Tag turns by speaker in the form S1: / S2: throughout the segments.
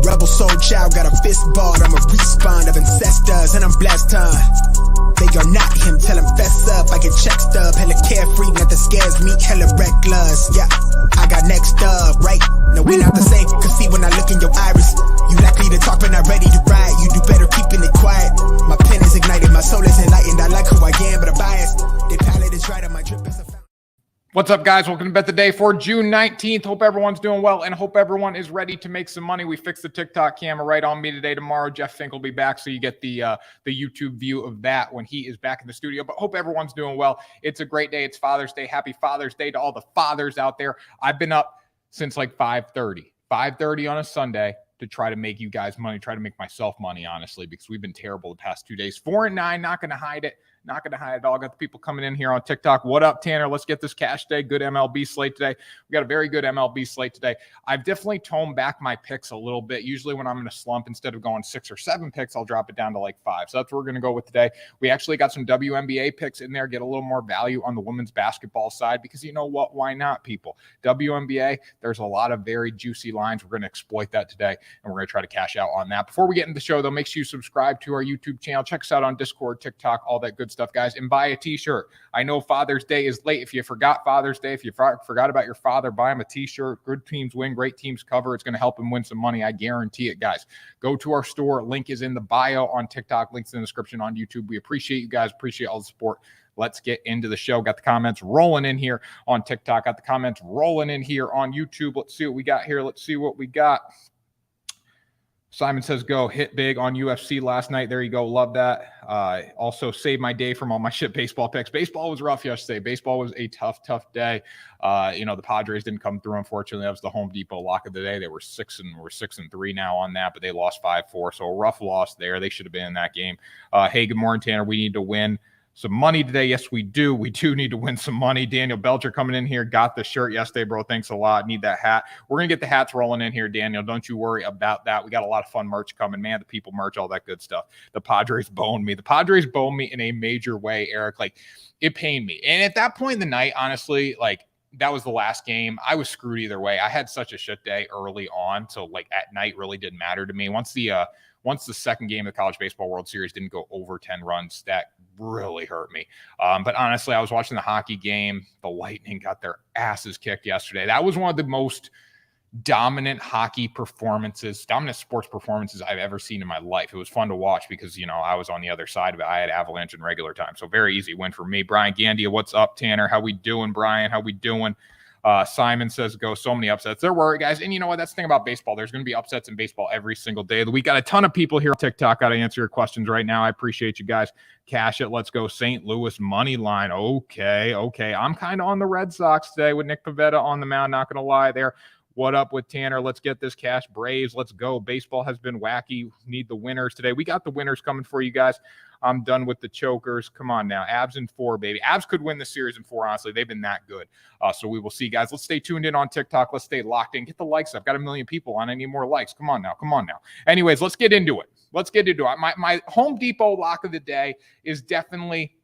S1: Rebel soul child got a fist balled. I'm a respawn of ancestors and I'm blessed, They are not him, tell him fess up. I get check stub, hella carefree, nothing scares me, hella reckless. Yeah, I got next up, right? No, we not the same, cause see when I look in your iris, you likely to talk but not ready to ride. You do better keeping it quiet. My pen is ignited, my soul is enlightened. I like who I am, but I'm biased. Their palette is right on my drip is a fountain.
S2: What's up, guys? Welcome to Bet the Day for June 19th. Hope everyone's doing well and hope everyone is ready to make some money. We fixed the TikTok camera right on me today. Tomorrow, Jeff Fink will be back, so you get the YouTube view of that when he is back in the studio. But hope everyone's doing well. It's a great day. It's Father's Day. Happy Father's Day to all the fathers out there. I've been up since like 5:30 on a Sunday to try to make you guys money, try to make myself money, honestly, because we've been terrible the past 2 days. 4-9, not going to hide it. Not going to hide it all. Got the people coming in here on TikTok. What up, Tanner? Let's get this cash day. Good MLB slate today. We got a very good MLB slate today. I've definitely toned back my picks a little bit. Usually when I'm in a slump, instead of going 6 or 7 picks, I'll drop it down to like 5. So that's what we're going to go with today. We actually got some WNBA picks in there, get a little more value on the women's basketball side because you know what? Why not, people? WNBA, there's a lot of very juicy lines. We're going to exploit that today, and we're going to try to cash out on that. Before we get into the show, though, make sure you subscribe to our YouTube channel. Check us out on Discord, TikTok, all that good stuff, guys, and buy a t-shirt. I know Father's Day is late. If you forgot Father's Day, if you forgot about your father, buy him a t-shirt. Good teams win, great teams cover. It's going to help him win some money. I guarantee it, guys. Go to our store. Link is in the bio on TikTok. Links in the description on YouTube. We appreciate you guys. Appreciate all the support. Let's get into the show. Got the comments rolling in here on TikTok. Got the comments rolling in here on YouTube. Let's see what we got here. Let's see what we got. Simon says, go hit big on UFC last night. There you go. Love that. Also saved my day from all my shit baseball picks. Baseball was rough yesterday. Baseball was a tough day. The Padres didn't come through. Unfortunately, that was the Home Depot lock of the day. They were 6-3 now on that, but they lost 5-4. So a rough loss there. They should have been in that game. Hey, good morning, Tanner. We need to win some money today. Yes, we do. We do need to win some money. Daniel Belcher coming in here. Got the shirt yesterday, bro. Thanks a lot. Need that hat. We're going to get the hats rolling in here, Daniel. Don't you worry about that. We got a lot of fun merch coming. Man, the people merch, all that good stuff. The Padres boned me. The Padres boned me in a major way, Eric. Like, it pained me. And at that point in the night, honestly, like, that was the last game. I was screwed either way. I had such a shit day early on. So, like, at night really didn't matter to me. Once the second game of the College Baseball World Series didn't go over 10 runs, that really hurt me. But honestly, I was watching the hockey game. The Lightning got their asses kicked yesterday. That was one of the most dominant sports performances I've ever seen in my life. It was fun to watch because, I was on the other side of it. I had Avalanche in regular time. So very easy win for me. Brian Gandia, what's up, Tanner? How we doing, Brian? How we doing? Simon says, go so many upsets. There were, guys. And you know what? That's the thing about baseball. There's going to be upsets in baseball every single day of the week. Got a ton of people here on TikTok. Got to answer your questions right now. I appreciate you guys. Cash it. Let's go. St. Louis money line. Okay. I'm kind of on the Red Sox today with Nick Pivetta on the mound. Not going to lie there. What up with Tanner? Let's get this cash. Braves, let's go. Baseball has been wacky. Need the winners today. We got the winners coming for you guys. I'm done with the chokers. Come on now. Abs in 4, baby. Abs could win the series in 4, honestly. They've been that good. So we will see, guys. Let's stay tuned in on TikTok. Let's stay locked in. Get the likes up. Got 1 million people on. I need more likes. Come on now. Anyways, let's get into it. My Home Depot lock of the day is definitely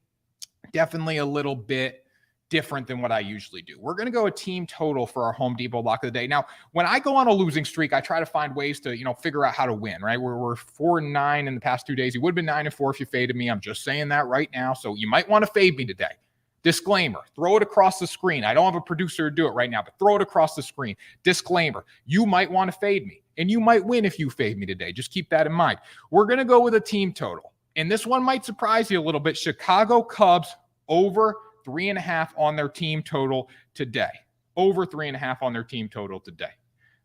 S2: a little bit different than what I usually do. We're going to go a team total for our Home Depot lock of the day. Now, when I go on a losing streak, I try to find ways to, figure out how to win, right? We're 4-9 in the past 2 days. You would have been 9-4 if you faded me. I'm just saying that right now. So you might want to fade me today. Disclaimer, throw it across the screen. I don't have a producer to do it right now, but throw it across the screen. Disclaimer, you might want to fade me and you might win if you fade me today. Just keep that in mind. We're going to go with a team total. And this one might surprise you a little bit. Chicago Cubs over 3.5 on their team total today. Over 3.5 on their team total today.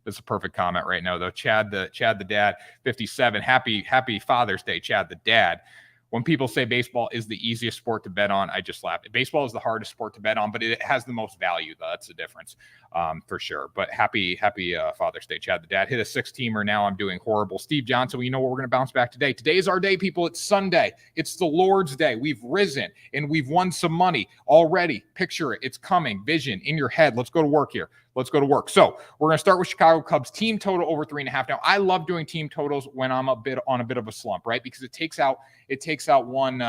S2: That's a perfect comment right now, though. Chad the dad, 57. Happy Father's Day, Chad the dad. When people say baseball is the easiest sport to bet on, I just laugh. Baseball is the hardest sport to bet on, but it has the most value, though. That's the difference, for sure. But happy Father's Day, Chad the dad. Hit a 6-teamer. Now I'm doing horrible. Steve Johnson, well, you know what? We're going to bounce back today. Today is our day, people. It's Sunday. It's the Lord's Day. We've risen, and we've won some money already. Picture it. It's coming. Vision in your head. Let's go to work here. Let's go to work. So we're going to start with Chicago Cubs team total over 3.5. Now, I love doing team totals when I'm on a bit of a slump, right? Because it takes out one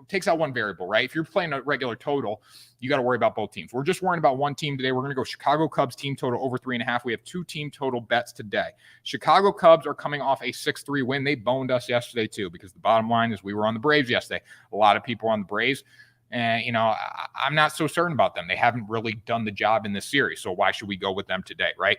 S2: takes out one variable, right? If you're playing a regular total, you got to worry about both teams. We're just worrying about one team today. We're going to go Chicago Cubs team total over 3.5. We have 2 team total bets today. Chicago Cubs are coming off a 6-3 win. They boned us yesterday too, because the bottom line is we were on the Braves yesterday. A lot of people on the Braves. And, I'm not so certain about them. They haven't really done the job in this series. So why should we go with them today, right?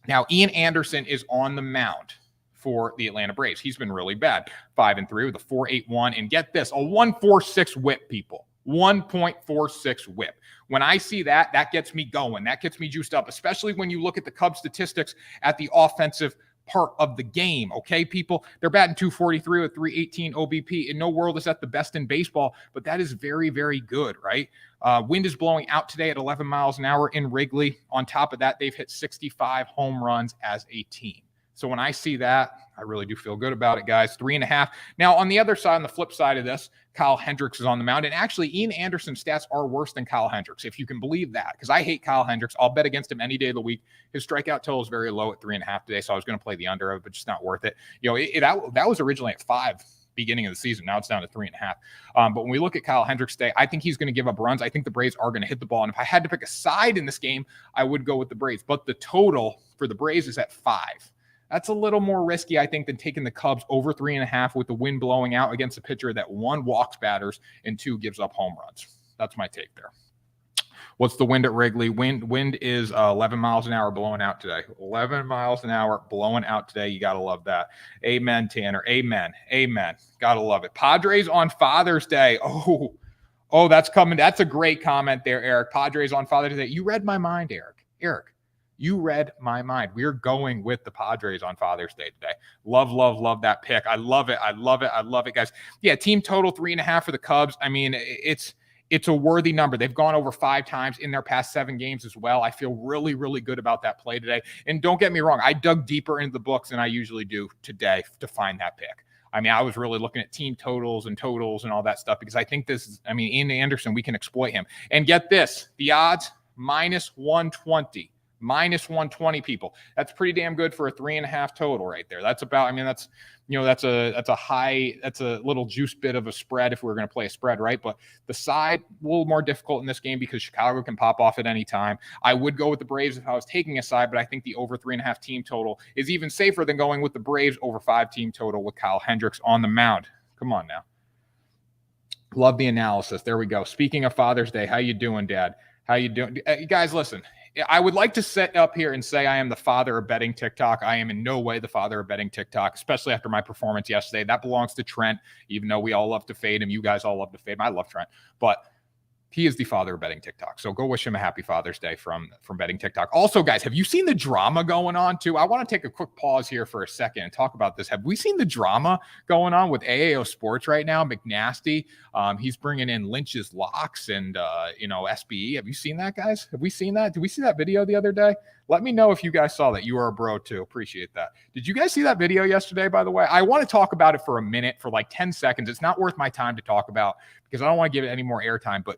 S2: Now, Ian Anderson is on the mound for the Atlanta Braves. He's been really bad. 5-3 with a 4.81. And get this, a 1.46 whip, people. 1.46 whip. When I see that, that gets me going. That gets me juiced up, especially when you look at the Cubs statistics at the offensive part of the game. Okay, people, they're batting .243 with 318 OBP. In no world is that the best in baseball, but that is very, very good, right? Wind is blowing out today at 11 miles an hour in Wrigley. On top of that, they've hit 65 home runs as a team. So when I see that, I really do feel good about it, guys. 3.5. Now, on the other side, on the flip side of this, Kyle Hendricks is on the mound. And actually, Ian Anderson's stats are worse than Kyle Hendricks, if you can believe that, because I hate Kyle Hendricks. I'll bet against him any day of the week. His strikeout total is very low at 3.5 today, so I was going to play the under of it, but just not worth it. That was originally at 5 beginning of the season. Now it's down to 3.5. But when we look at Kyle Hendricks today, I think he's going to give up runs. I think the Braves are going to hit the ball. And if I had to pick a side in this game, I would go with the Braves. But the total for the Braves is at 5. That's a little more risky, I think, than taking the Cubs over 3.5 with the wind blowing out against a pitcher that 1 walks batters and 2 gives up home runs. That's my take there. What's the wind at Wrigley? Wind is 11 miles an hour blowing out today. 11 miles an hour blowing out today. You got to love that. Amen, Tanner. Amen. Amen. Got to love it. Padres on Father's Day. Oh, that's coming. That's a great comment there, Eric. Padres on Father's Day. You read my mind, Eric. You read my mind. We're going with the Padres on Father's Day today. Love that pick. I love it, guys. Yeah, team total 3.5 for the Cubs. I mean, it's a worthy number. They've gone over 5 times in their past 7 games as well. I feel really, really good about that play today. And don't get me wrong, I dug deeper into the books than I usually do today to find that pick. I mean, I was really looking at team totals and all that stuff, because I think Ian Anderson, we can exploit him. And get this, the odds, -120. -120, people. That's pretty damn good for a 3.5 total right there. That's about, that's a little juice bit of a spread if we were going to play a spread, right? But the side, a little more difficult in this game because Chicago can pop off at any time. I would go with the Braves if I was taking a side, but I think the over 3.5 team total is even safer than going with the Braves over 5 team total with Kyle Hendricks on the mound. Come on now. Love the analysis. There we go. Speaking of Father's Day, how you doing, Dad? How you doing? You guys, listen. I would like to sit up here and say I am the father of betting TikTok. I am in no way the father of betting TikTok, especially after my performance yesterday. That belongs to Trent, even though we all love to fade him. You guys all love to fade him. I love Trent. But he is the father of betting TikTok. So go wish him a happy Father's Day from betting TikTok. Also, guys, have you seen the drama going on too? I want to take a quick pause here for a second and talk about this. Have we seen the drama going on with AAO Sports right now? McNasty, he's bringing in Lynch's locks and, SBE. Have you seen that, guys? Have we seen that? Did we see that video the other day? Let me know if you guys saw that. You are a bro too. Appreciate that. Did you guys see that video yesterday, by the way? I want to talk about it for a minute, for like 10 seconds. It's not worth my time to talk about because I don't want to give it any more airtime, but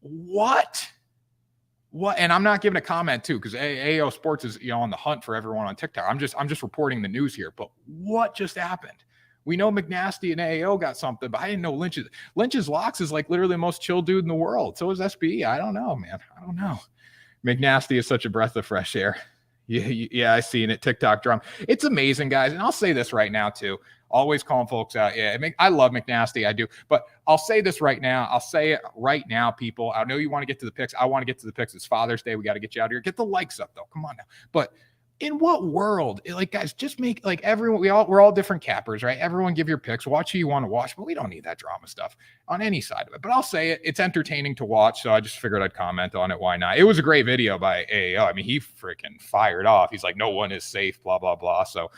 S2: what? And I'm not giving a comment too, because AAO Sports is on the hunt for everyone on TikTok. I'm just reporting the news here. But what just happened? We know McNasty and AAO got something, but I didn't know Lynch's locks is like literally the most chill dude in the world. So is SBE. I don't know, man. I don't know. McNasty is such a breath of fresh air. Yeah, I seen it. TikTok drum. It's amazing, guys. And I'll say this right now too. Always calling folks out. Yeah, I love McNasty. I do. But I'll say this right now. I'll say it right now, people. I know you want to get to the picks. I want to get to the picks. It's Father's Day. We got to get you out here. Get the likes up, though. Come on now. But in what world? Like, guys, just make like everyone. We're all different cappers, right? Everyone give your picks. Watch who you want to watch. But we don't need that drama stuff on any side of it. But I'll say it. It's entertaining to watch. So I just figured I'd comment on it. Why not? It was a great video by AAO. I mean, he freaking fired off. He's like, no one is safe, blah, blah, blah. So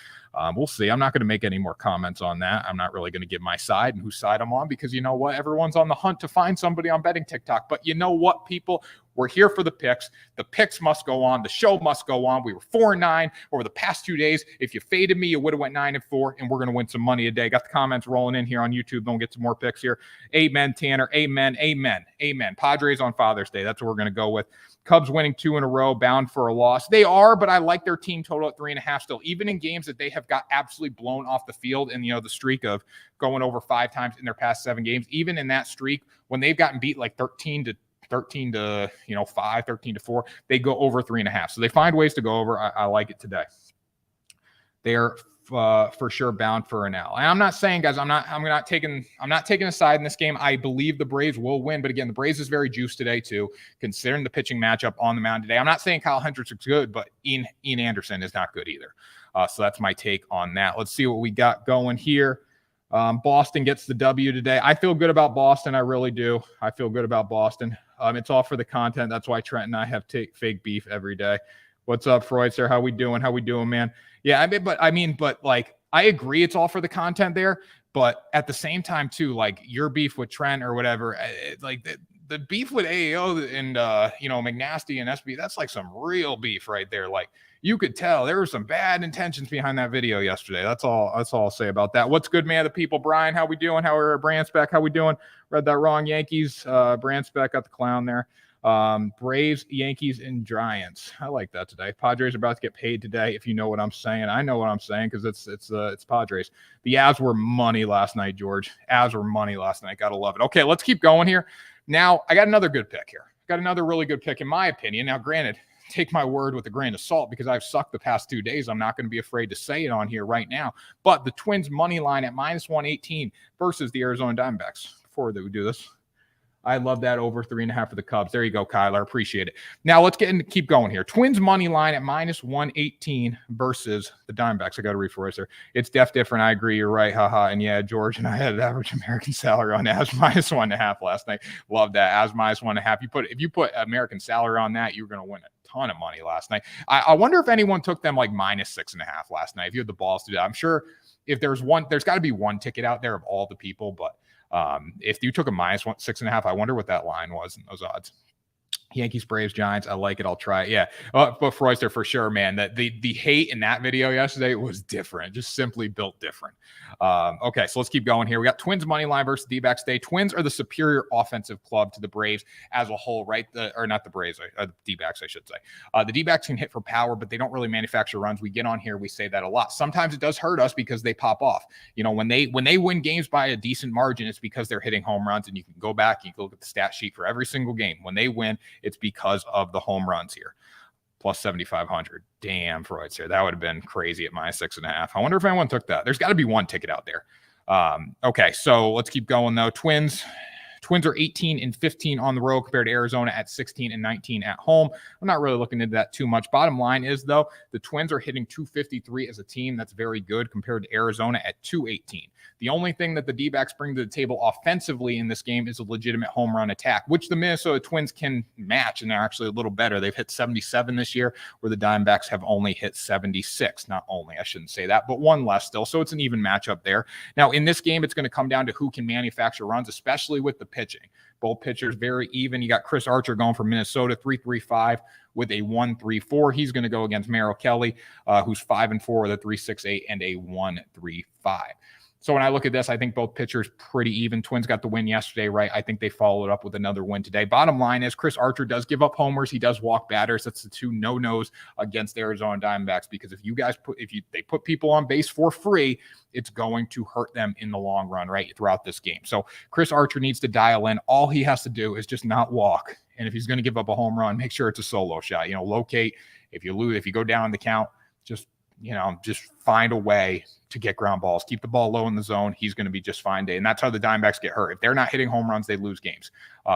S2: we'll see. I'm not going to make any more comments on that. I'm not really going to give my side and whose side I'm on because you know what? Everyone's on the hunt to find somebody on betting TikTok. But you know what, people? We're here for the picks. The picks must go on. The show must go on. We were 4-9 over the past 2 days. If you faded me, you would have went 9-4, and we're going to win some money today. Got the comments rolling in here on YouTube. Don't get some more picks here. Amen, Tanner. Amen. Amen. Amen. Padres on Father's Day. That's what we're going to go with. Cubs winning 2 in a row, bound for a loss. They are, but I like their team total at 3.5 still, even in games that they have got absolutely blown off the field. And, the streak of going over 5 times in their past 7 games, even in that streak, when they've gotten beat like 13 to 5, 13 to 4, they go over 3.5. So they find ways to go over. I like it today. They're for sure bound for an L. And I'm not saying, guys, I'm not taking a side in this game. I believe the Braves will win, but again, the Braves is very juiced today too, considering the pitching matchup on the mound today. I'm not saying Kyle Hendricks is good, but Ian Anderson is not good either. So that's my take on that. Let's see what we got going here. Boston gets the W today. I feel good about Boston. I really do. I feel good about Boston. It's all for the content. That's why Trent and I have fake beef every day. What's up, Freudster? How we doing? How we doing, man? Yeah, but like, I agree it's all for the content there, but at the same time too, like your beef with Trent or whatever, like the beef with AAO and McNasty and SB, that's like some real beef right there. Like you could tell there were some bad intentions behind that video yesterday. That's all I'll say about that. What's good, man? The people, Brian, how we doing? How are Brandspec? How we doing? Read that wrong. Yankees, Brandspec got the clown there. Braves, Yankees, and Giants. I like that today. Padres are about to get paid today. If you know what I'm saying, I know what I'm saying because it's Padres. The Avs were money last night, George. Avs were money last night. Gotta love it. Okay, let's keep going here. Now I got another good pick here. Got another really good pick in my opinion. Now, granted, take my word with a grain of salt because I've sucked the past 2 days. I'm not going to be afraid to say it on here right now. But the Twins money line at -118 versus the Arizona Diamondbacks. Before we do this, I love that over 3.5 for the Cubs. There you go, Kyler. Appreciate it. Now let's keep going here. Twins money line at -118 versus the Diamondbacks. I got to read for us there. It's different. I agree. You're right. Haha. And yeah, George and I had an average American salary on Avs -1.5 last night. Love that. Avs -1.5. If you put American salary on that, you're going to win a ton of money last night. I wonder if anyone took them like -6.5 last night. If you had the balls to do that, I'm sure if there's got to be one ticket out there of all the people, but if you took a -6.5, I wonder what that line was in those odds. Yankees, Braves, Giants. I like it. I'll try it. Yeah. But Freuster, for sure, man, that the hate in that video yesterday was different, just simply built different. Okay, so let's keep going here. We got Twins money line versus D-backs today. Twins are the superior offensive club to the Braves as a whole, right? Or not the Braves, the D-backs, I should say. The D-backs can hit for power, but they don't really manufacture runs. We get on here, we say that a lot. Sometimes it does hurt us because they pop off. When they win games by a decent margin, it's because they're hitting home runs, and you can go back, you can look at the stat sheet for every single game. When they win, it's because of the home runs here. Plus 7,500. Damn, Freud's here. That would have been crazy at -6.5. I wonder if anyone took that. There's got to be one ticket out there. Okay, so let's keep going, though. Twins are 18-15 on the road compared to Arizona at 16-19 at home. I'm not really looking into that too much. Bottom line is, though, the Twins are hitting .253 as a team. That's very good compared to Arizona at .218. The only thing that the D-backs bring to the table offensively in this game is a legitimate home run attack, which the Minnesota Twins can match, and they're actually a little better. They've hit 77 this year, where the Diamondbacks have only hit 76. Not only, I shouldn't say that, but one less still. So it's an even matchup there. Now, in this game, it's going to come down to who can manufacture runs, especially with the pitching. Both pitchers very even. You got Chris Archer going from Minnesota, 3.35 with a 1.34. He's going to go against Merrill Kelly, who's 5-4 with a 3.68 and a 1.35. So when I look at this, I think both pitchers pretty even. Twins got the win yesterday, right? I think they followed up with another win today. Bottom line is Chris Archer does give up homers. He does walk batters. That's the two no-nos against the Arizona Diamondbacks, because if they put people on base for free, it's going to hurt them in the long run, right, throughout this game. So Chris Archer needs to dial in. All he has to do is just not walk. And if he's going to give up a home run, make sure it's a solo shot. Locate. If you lose, if you go down in the count, just find a way to get ground balls. Keep the ball low in the zone. He's going to be just fine day. And that's how the Diamondbacks get hurt. If they're not hitting home runs, they lose games.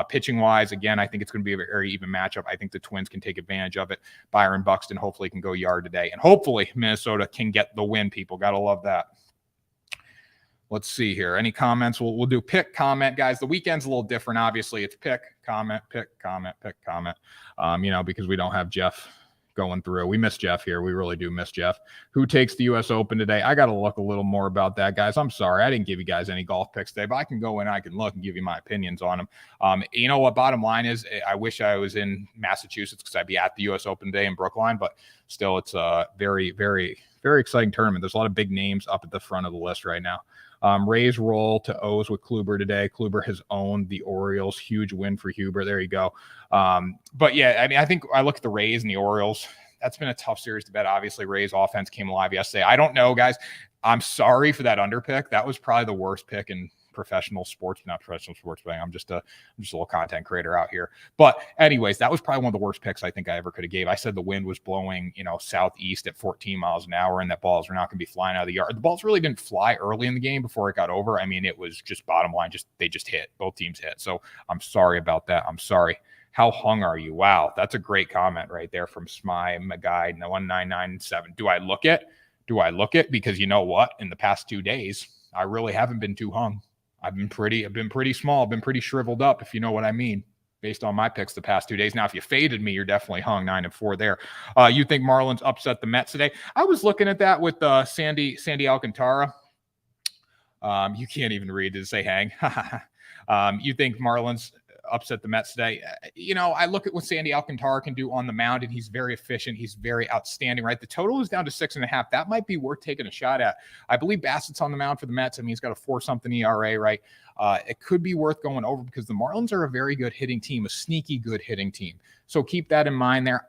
S2: Pitching-wise, again, I think it's going to be a very even matchup. I think the Twins can take advantage of it. Byron Buxton hopefully can go yard today. And hopefully Minnesota can get the win, people. Got to love that. Let's see here. Any comments? We'll do pick, comment, guys. The weekend's a little different. Obviously, it's pick, comment, pick, comment, pick, comment. Because we don't have Jeff going through. We miss Jeff here. We really do miss Jeff. Who takes the U.S. Open today? I got to look a little more about that, guys. I'm sorry. I didn't give you guys any golf picks today, but I can go in, I can look and give you my opinions on them. You know what? Bottom line is I wish I was in Massachusetts because I'd be at the U.S. Open today in Brookline, but still it's a very, very, very exciting tournament. There's a lot of big names up at the front of the list right now. Rays roll to O's with Kluber today. Kluber has owned the Orioles. Huge win for Huber. There you go. But yeah, I mean, I think I look at the Rays and the Orioles. That's been a tough series to bet. Obviously, Rays offense came alive yesterday. I don't know, guys. I'm sorry for that under pick. That was probably the worst pick in professional sports, not professional sports betting. I'm just a little content creator out here. But anyways, that was probably one of the worst picks I think I ever could have gave. I said the wind was blowing, southeast at 14 miles an hour and that balls were not going to be flying out of the yard. The balls really didn't fly early in the game before it got over. I mean, it was just bottom line, they just hit. Both teams hit. So I'm sorry about that. I'm sorry. How hung are you? Wow, that's a great comment right there from Smy McGuy 1997. Do I look it? Because you know what? In the past 2 days, I really haven't been too hung. I've been pretty small. I've been pretty shriveled up, if you know what I mean, based on my picks the past 2 days. Now, if you faded me, you're definitely hung 9-4 there. You think Marlins upset the Mets today? I was looking at that with Sandy Alcantara. You can't even read. Did it say hang? You think Marlins upset the Mets today? I look at what Sandy Alcantara can do on the mound, and he's very efficient. He's very outstanding, right? The total is down to 6.5. That might be worth taking a shot at. I believe Bassett's on the mound for the Mets. I mean, he's got a 4-something ERA, right? It could be worth going over because the Marlins are a very good hitting team, a sneaky good hitting team. So keep that in mind there.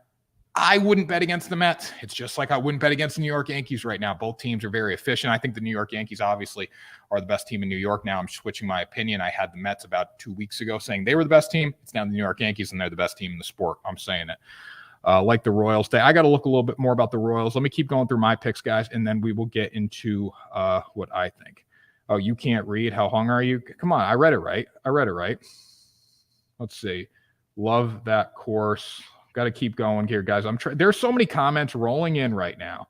S2: I wouldn't bet against the Mets. It's just like I wouldn't bet against the New York Yankees right now. Both teams are very efficient. I think the New York Yankees obviously are the best team in New York now. I'm switching my opinion. I had the Mets about 2 weeks ago saying they were the best team. It's now the New York Yankees, and they're the best team in the sport. I'm saying it. Like the Royals today. I got to look a little bit more about the Royals. Let me keep going through my picks, guys, and then we will get into what I think. Oh, you can't read? How hung are you? Come on. I read it right. Let's see. Love that course. Got to keep going here, guys. There's so many comments rolling in right now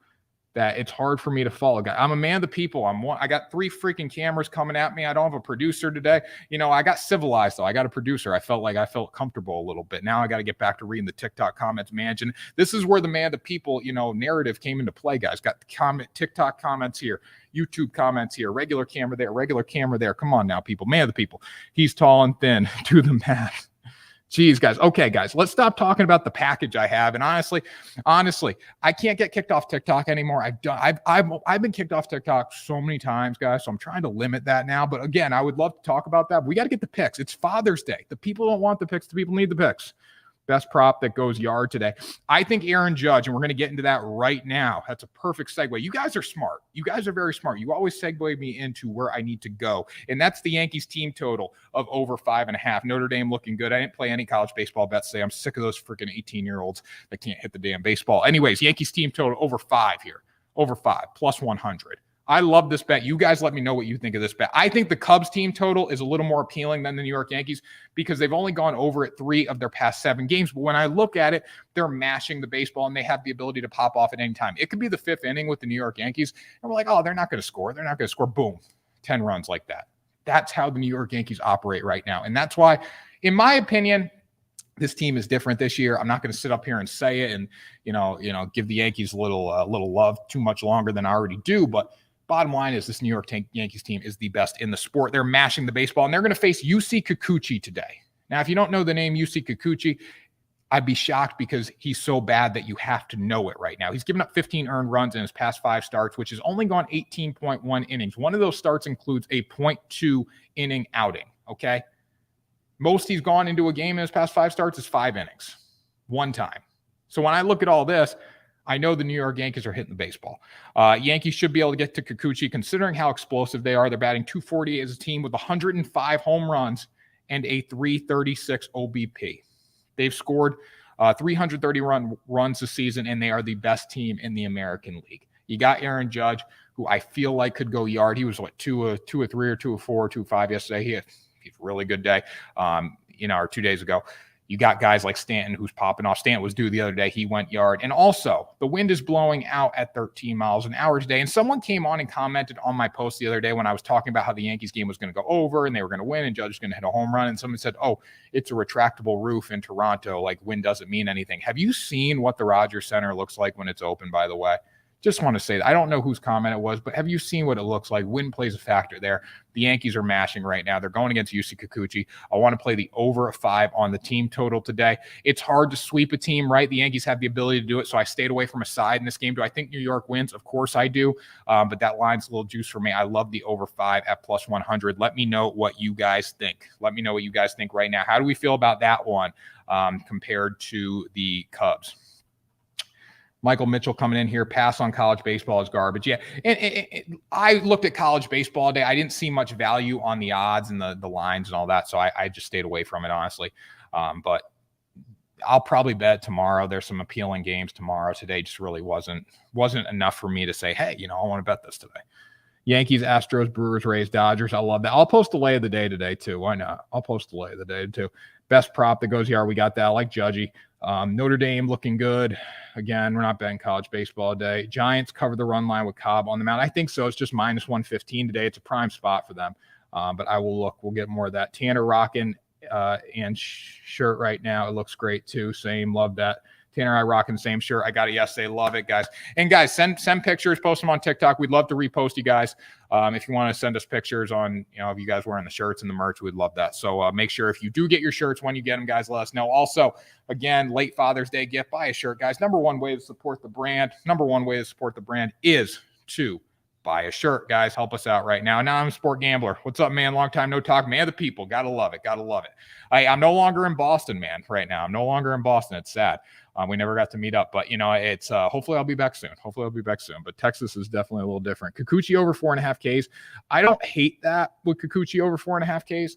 S2: that it's hard for me to follow. I'm a man of the people. I got 3 freaking cameras coming at me. I don't have a producer today. I got civilized though. I got a producer. I felt comfortable a little bit. Now I got to get back to reading the TikTok comments mansion. This is where the man of the people, narrative came into play, guys. Got the TikTok comments here, YouTube comments here, regular camera there. Come on now, people. Man of the people. He's tall and thin. Do the math. Jeez, guys. Okay, guys, let's stop talking about the package I have. And honestly, I can't get kicked off TikTok anymore. I've been kicked off TikTok so many times, guys. So I'm trying to limit that now. But again, I would love to talk about that. We got to get the picks. It's Father's Day. The people don't want the picks. The people need the picks. Best prop that goes yard today. I think Aaron Judge, and we're going to get into that right now. That's a perfect segue. You guys are smart. You guys are very smart. You always segue me into where I need to go. And that's the Yankees team total of over 5.5. Notre Dame looking good. I didn't play any college baseball bets today. I'm sick of those freaking 18-year-olds that can't hit the damn baseball. Anyways, Yankees team total over 5 here. Over 5, plus 100. I love this bet. You guys let me know what you think of this bet. I think the Cubs team total is a little more appealing than the New York Yankees because they've only gone over it 3 of their past 7 games. But when I look at it, they're mashing the baseball and they have the ability to pop off at any time. It could be the 5th inning with the New York Yankees. And we're like, oh, they're not going to score. They're not going to score. Boom, 10 runs like that. That's how the New York Yankees operate right now. And that's why, in my opinion, this team is different this year. I'm not going to sit up here and say it and, give the Yankees a little love too much longer than I already do. But bottom line is this New York Yankees team is the best in the sport. They're mashing the baseball, and they're going to face UC Kikuchi today. Now, if you don't know the name UC Kikuchi, I'd be shocked because he's so bad that you have to know it right now. He's given up 15 earned runs in his past 5 starts, which has only gone 18.1 innings. One of those starts includes a 0.2 inning outing, okay? Most he's gone into a game in his past 5 starts is 5 innings, one time. So when I look at all this, I know the New York Yankees are hitting the baseball. Yankees should be able to get to Kikuchi considering how explosive they are. They're batting .240 as a team with 105 home runs and a .336 OBP. They've scored 330 runs this season, and they are the best team in the American League. You got Aaron Judge, who I feel like could go yard. He was, 2 of 3 or 2 of 4 or 2 of 5 yesterday. He had a really good day, or 2 days ago. You got guys like Stanton who's popping off. Stanton was due the other day. He went yard. And also, the wind is blowing out at 13 miles an hour today. And someone came on and commented on my post the other day when I was talking about how the Yankees game was going to go over and they were going to win and Judge was going to hit a home run. And someone said, oh, it's a retractable roof in Toronto. Like, wind doesn't mean anything. Have you seen what the Rogers Center looks like when it's open, by the way? Just want to say that. I don't know whose comment it was, but have you seen what it looks like? Wind plays a factor there. The Yankees are mashing right now. They're going against Yusei Kikuchi. I want to play the over a 5 on the team total today. It's hard to sweep a team, right? The Yankees have the ability to do it, so I stayed away from a side in this game. Do I think New York wins? Of course I do, but that line's a little juice for me. I love the over 5 at plus 100. Let me know what you guys think. Let me know what you guys think right now. How do we feel about that one compared to the Cubs? Michael Mitchell coming in here, pass on college baseball is garbage. Yeah, and I looked at college baseball today. I didn't see much value on the odds and the lines and all that, so I just stayed away from it, honestly. But I'll probably bet tomorrow. There's some appealing games tomorrow. Today just really wasn't enough for me to say, hey, I want to bet this today. Yankees, Astros, Brewers, Rays, Dodgers. I love that. I'll post the lay of the day today, too. Why not? I'll post the lay of the day, too. Best prop that goes yard. We got that. I like Judgy. Notre Dame looking good. Again, we're not betting college baseball today. Giants cover the run line with Cobb on the mound. I think so. It's just minus 115 today. It's a prime spot for them. But I will look. We'll get more of that. Tanner rocking and shirt right now. It looks great, too. Same. Love that. Tanner and I rocking the same shirt. I got it yesterday. Love it, guys. And guys, send pictures, post them on TikTok. We'd love to repost you guys. If you want to send us pictures on, if you guys wearing the shirts and the merch, we'd love that. So make sure if you do get your shirts, when you get them, guys, let us know. Also, again, late Father's Day gift, buy a shirt, guys. Number one way to support the brand is to buy a shirt, guys. Help us out right now. Now I'm a sport gambler. What's up, man? Long time no talk. Man of the people. Gotta love it. I'm no longer in Boston, man, right now. I'm no longer in Boston. It's sad. We never got to meet up, but it's hopefully I'll be back soon. But Texas is definitely a little different. Kikuchi over 4.5 Ks. I don't hate that with Kikuchi over 4.5 Ks.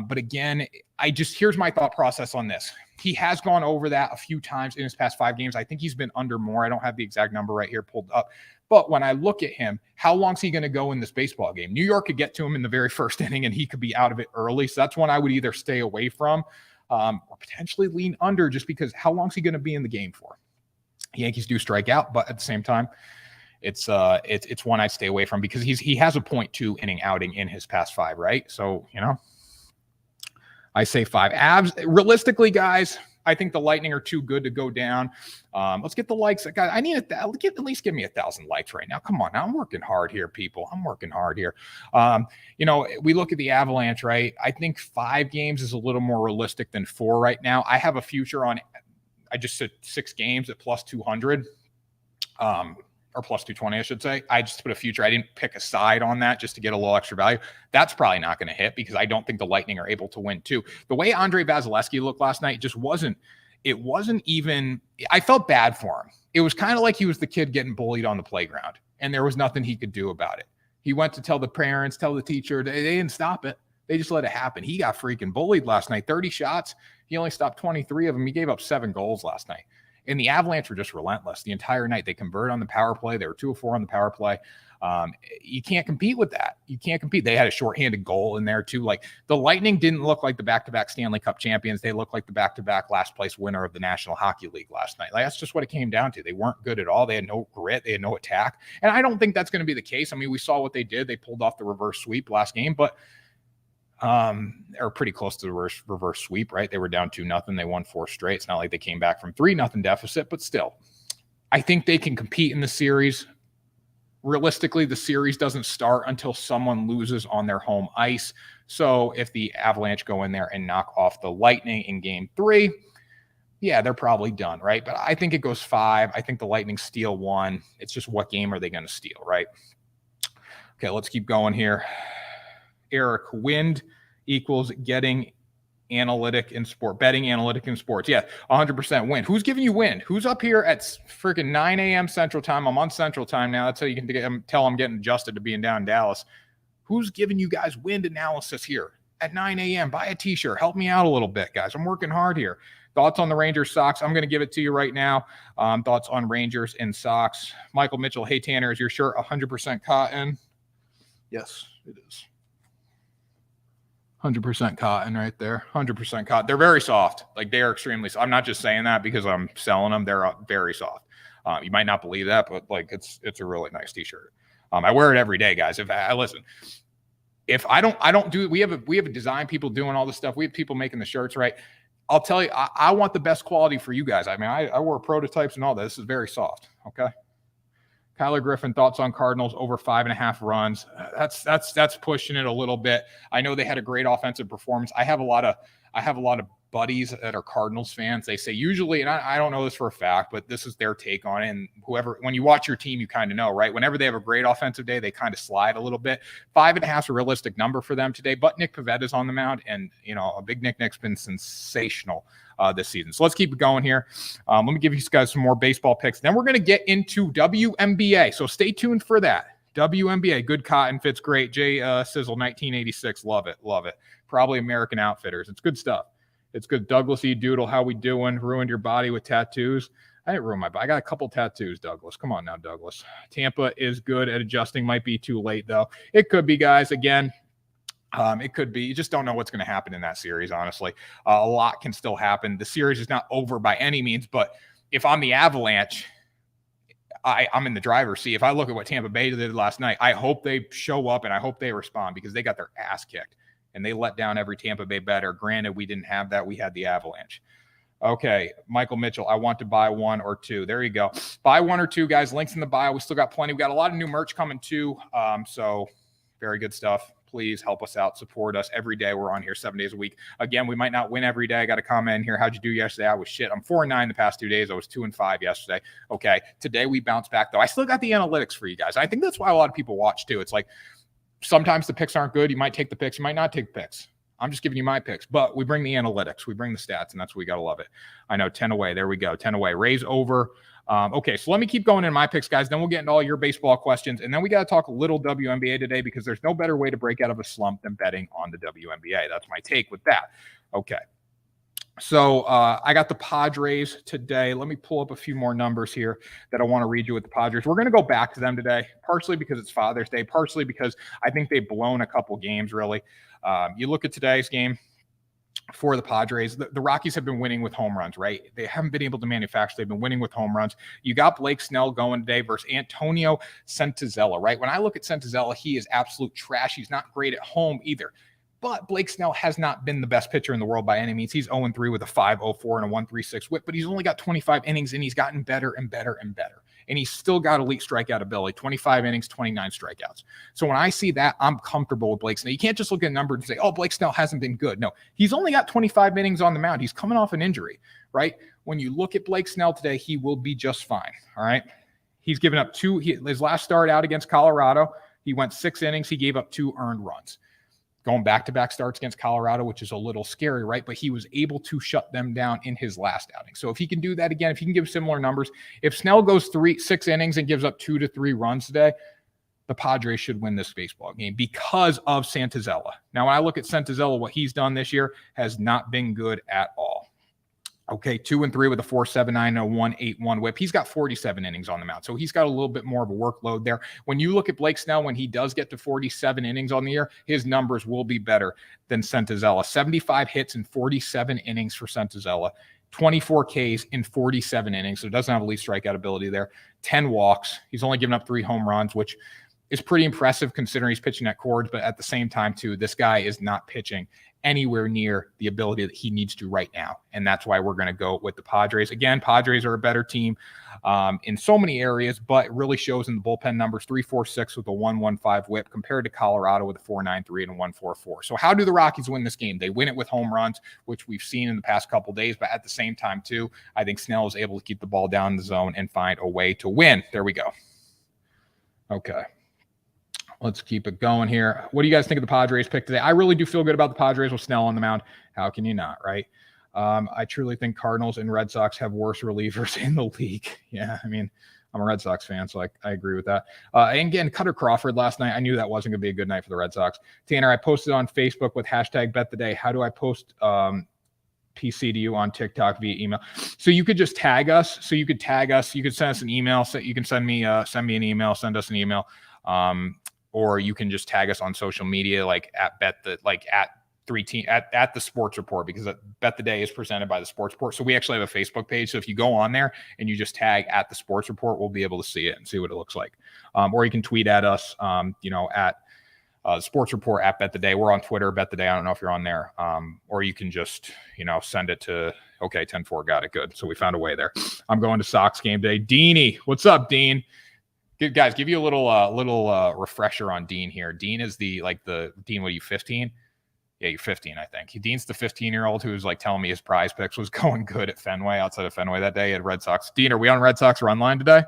S2: But again, here's my thought process on this. He has gone over that a few times in his past 5 games. I think he's been under more. I don't have the exact number right here pulled up. But when I look at him, how long's he going to go in this baseball game? New York could get to him in the very first inning and he could be out of it early. So that's one I would either stay away from or potentially lean under, just because how long's he going to be in the game for? Yankees do strike out, but at the same time, it's one I'd stay away from because he has a 0.2 inning outing in his past 5, right? So, I say 5. Abs, realistically, guys, I think the Lightning are too good to go down. Let's get the likes. Guys, I need at least give me 1,000 likes right now. Come on, now I'm working hard here, people. I'm working hard here. We look at the Avalanche, right? I think 5 games is a little more realistic than 4 right now. I have a future on. I just said 6 games at plus 200. Or plus 220, I should say. I just put a future. I didn't pick a side on that just to get a little extra value. That's probably not going to hit because I don't think the Lightning are able to win too. The way Andre Vasilevsky looked last night just wasn't even, I felt bad for him. It was kind of like he was the kid getting bullied on the playground and there was nothing he could do about it. He went to tell the parents, tell the teacher, they didn't stop it. They just let it happen. He got freaking bullied last night. 30 shots. He only stopped 23 of them. He gave up 7 goals last night. And the Avalanche were just relentless the entire night. They converted on the power play. They were 2 of 4 on the power play. You can't compete with that. You can't compete. They had a shorthanded goal in there too. Like the Lightning didn't look like the back-to-back Stanley Cup champions. They looked like the back-to-back last place winner of the National Hockey League last night. Like that's just what it came down to. They weren't good at all. They had no grit. They had no attack. And I don't think that's going to be the case. I mean, we saw what they did. They pulled off the reverse sweep last game, but or pretty close to the reverse sweep, right? They were down 2-0. They won 4 straight. It's not like they came back from 3-0 deficit, but still, I think they can compete in the series. Realistically, the series doesn't start until someone loses on their home ice. So if the Avalanche go in there and knock off the Lightning in game 3, yeah, they're probably done, right? But I think it goes 5. I think the Lightning steal 1. It's just what game are they going to steal, right? Okay, let's keep going here. Eric, wind equals betting analytic in sports. Yeah, 100% wind. Who's giving you wind? Who's up here at freaking 9 a.m. Central Time? I'm on Central Time now. That's how you can tell I'm getting adjusted to being down in Dallas. Who's giving you guys wind analysis here at 9 a.m.? Buy a t-shirt. Help me out a little bit, guys. I'm working hard here. Thoughts on the Rangers Sox? I'm going to give it to you right now. Thoughts on Rangers and Sox. Michael Mitchell, hey, Tanner, is your shirt 100% cotton? Yes, it is. 100% cotton right there. 100% cotton. They're very soft. Like they are extremely soft. I'm not just saying that because I'm selling them. They're very soft. You might not believe that, but like it's a really nice t-shirt. I wear it every day, guys. If I don't do, we have a design people doing all this stuff. We have people making the shirts, right? I'll tell you, I want the best quality for you guys. I mean, I wear prototypes and all that. This is very soft. Okay. Kyler Griffin, thoughts on Cardinals over 5.5 runs. That's pushing it a little bit. I know they had a great offensive performance. I have a lot of buddies that are Cardinals fans. They say usually, and I don't know this for a fact, but this is their take on it. And when you watch your team, you kind of know, right? Whenever they have a great offensive day, they kind of slide a little bit. 5.5 is a realistic number for them today, but Nick Pavetta's on the mound, and a big Nick's been sensational this season. So let's keep it going here. Let me give you guys some more baseball picks. Then we're going to get into WNBA. So stay tuned for that. WNBA, good cotton, fits great. Jay Sizzle, 1986, love it. Probably American Outfitters. It's good stuff. It's good. Douglas E. Doodle, how we doing? Ruined your body with tattoos. I didn't ruin my body. I got a couple tattoos, Douglas. Come on now, Douglas. Tampa is good at adjusting. Might be too late, though. It could be, guys. Again, it could be. You just don't know what's going to happen in that series, honestly. A lot can still happen. The series is not over by any means, but if I'm the Avalanche, I'm in the driver's seat. If I look at what Tampa Bay did last night, I hope they show up and I hope they respond because they got their ass kicked. And they let down every Tampa Bay better. Granted, we didn't have that. We had the Avalanche. Okay, Michael Mitchell, I want to buy 1 or 2. There you go. Buy 1 or 2, guys. Links in the bio. We still got plenty. We got a lot of new merch coming too. So very good stuff. Please help us out. Support us every day. We're on here 7 days a week. Again, we might not win every day. I got a comment in here. How'd you do yesterday? I was shit. I'm 4-9 the past 2 days. I was 2-5 yesterday. Okay, today we bounced back though. I still got the analytics for you guys. I think that's why a lot of people watch too. It's like, sometimes the picks aren't good. You might take the picks. You might not take the picks. I'm just giving you my picks. But we bring the analytics. We bring the stats, and that's what we got to love it. I know, 10 away. There we go. 10 away. Raise over. Okay, so let me keep going in my picks, guys. Then we'll get into all your baseball questions. And then we got to talk a little WNBA today because there's no better way to break out of a slump than betting on the WNBA. That's my take with that. Okay. So I got the Padres today. Let me pull up a few more numbers here that I want to read you with the Padres. We're going to go back to them today, partially because it's Father's Day, partially because I think they've blown a couple games, really. You look at today's game for the Padres, the Rockies have been winning with home runs, right? They haven't been able to manufacture. They've been winning with home runs. You got Blake Snell going today versus Antonio Santazella, right? When I look at Santazella, he is absolute trash. He's not great at home either. But Blake Snell has not been the best pitcher in the world by any means. He's 0-3 with a 5.04 and a 1.36 whip, but he's only got 25 innings, and he's gotten better and better and better. And he's still got elite strikeout ability, 25 innings, 29 strikeouts. So when I see that, I'm comfortable with Blake Snell. You can't just look at numbers and say, oh, Blake Snell hasn't been good. No, he's only got 25 innings on the mound. He's coming off an injury, right? When you look at Blake Snell today, he will be just fine, all right? He's given up his last start out against Colorado, he went 6 innings. He gave up 2 earned runs. Going back-to-back starts against Colorado, which is a little scary, right? But he was able to shut them down in his last outing. So if he can do that again, if he can give similar numbers, if Snell goes 6 innings and gives up 2 to 3 runs today, the Padres should win this baseball game because of Santazella. Now, when I look at Santazella, what he's done this year has not been good at all. Okay, 2-3 with a 4.79 and a 1.81 whip. He's got 47 innings on the mound, so he's got a little bit more of a workload there. When you look at Blake Snell, when he does get to 47 innings on the year, his numbers will be better than Santazella. 75 hits in 47 innings for Santazella, 24 Ks in 47 innings, so doesn't have elite strikeout ability there. 10 walks. He's only given up 3 home runs, which is pretty impressive considering he's pitching at Coors, but at the same time, too, this guy is not pitching anywhere near the ability that he needs to right now. And that's why we're going to go with the Padres. Again, Padres are a better team in so many areas, but it really shows in the bullpen numbers, 3.46 with a 1.15 whip compared to Colorado with a 4.93 and a 1.44. So how do the Rockies win this game? They win it with home runs, which we've seen in the past couple of days, but at the same time, too, I think Snell is able to keep the ball down in the zone and find a way to win. There we go. Okay. Let's keep it going here. What do you guys think of the Padres pick today? I really do feel good about the Padres with Snell on the mound. How can you not, right? I truly think Cardinals and Red Sox have worse relievers in the league. Yeah, I mean, I'm a Red Sox fan, so I agree with that. And again, Cutter Crawford last night, I knew that wasn't going to be a good night for the Red Sox. Tanner, I posted on Facebook with hashtag #BetTheDay. How do I post PC to you on TikTok via email? So you could just tag us. So you could tag us. You could send us an email. So you can send me an email, send us an email. Or you can just tag us on social media, like at three team at the Sports Report, because Bet the Day is presented by the Sports Report. So we actually have a Facebook page. So if you go on there and you just tag at the Sports Report, we'll be able to see it and see what it looks like. Or you can tweet at us, at Sports Report at Bet the Day. We're on Twitter, Bet the Day. I don't know if you're on there. Or you can just, send it to, okay, 10-4, got it, good. So we found a way there. I'm going to Sox game day. Deanie, what's up, Dean? Guys, give you a little refresher on Dean here. Dean is the Dean, what are you, 15? Yeah, you're 15, I think. Dean's the 15-year-old who was telling me his prize picks was going good at Fenway, outside of Fenway that day at Red Sox. Dean, are we on Red Sox run line today?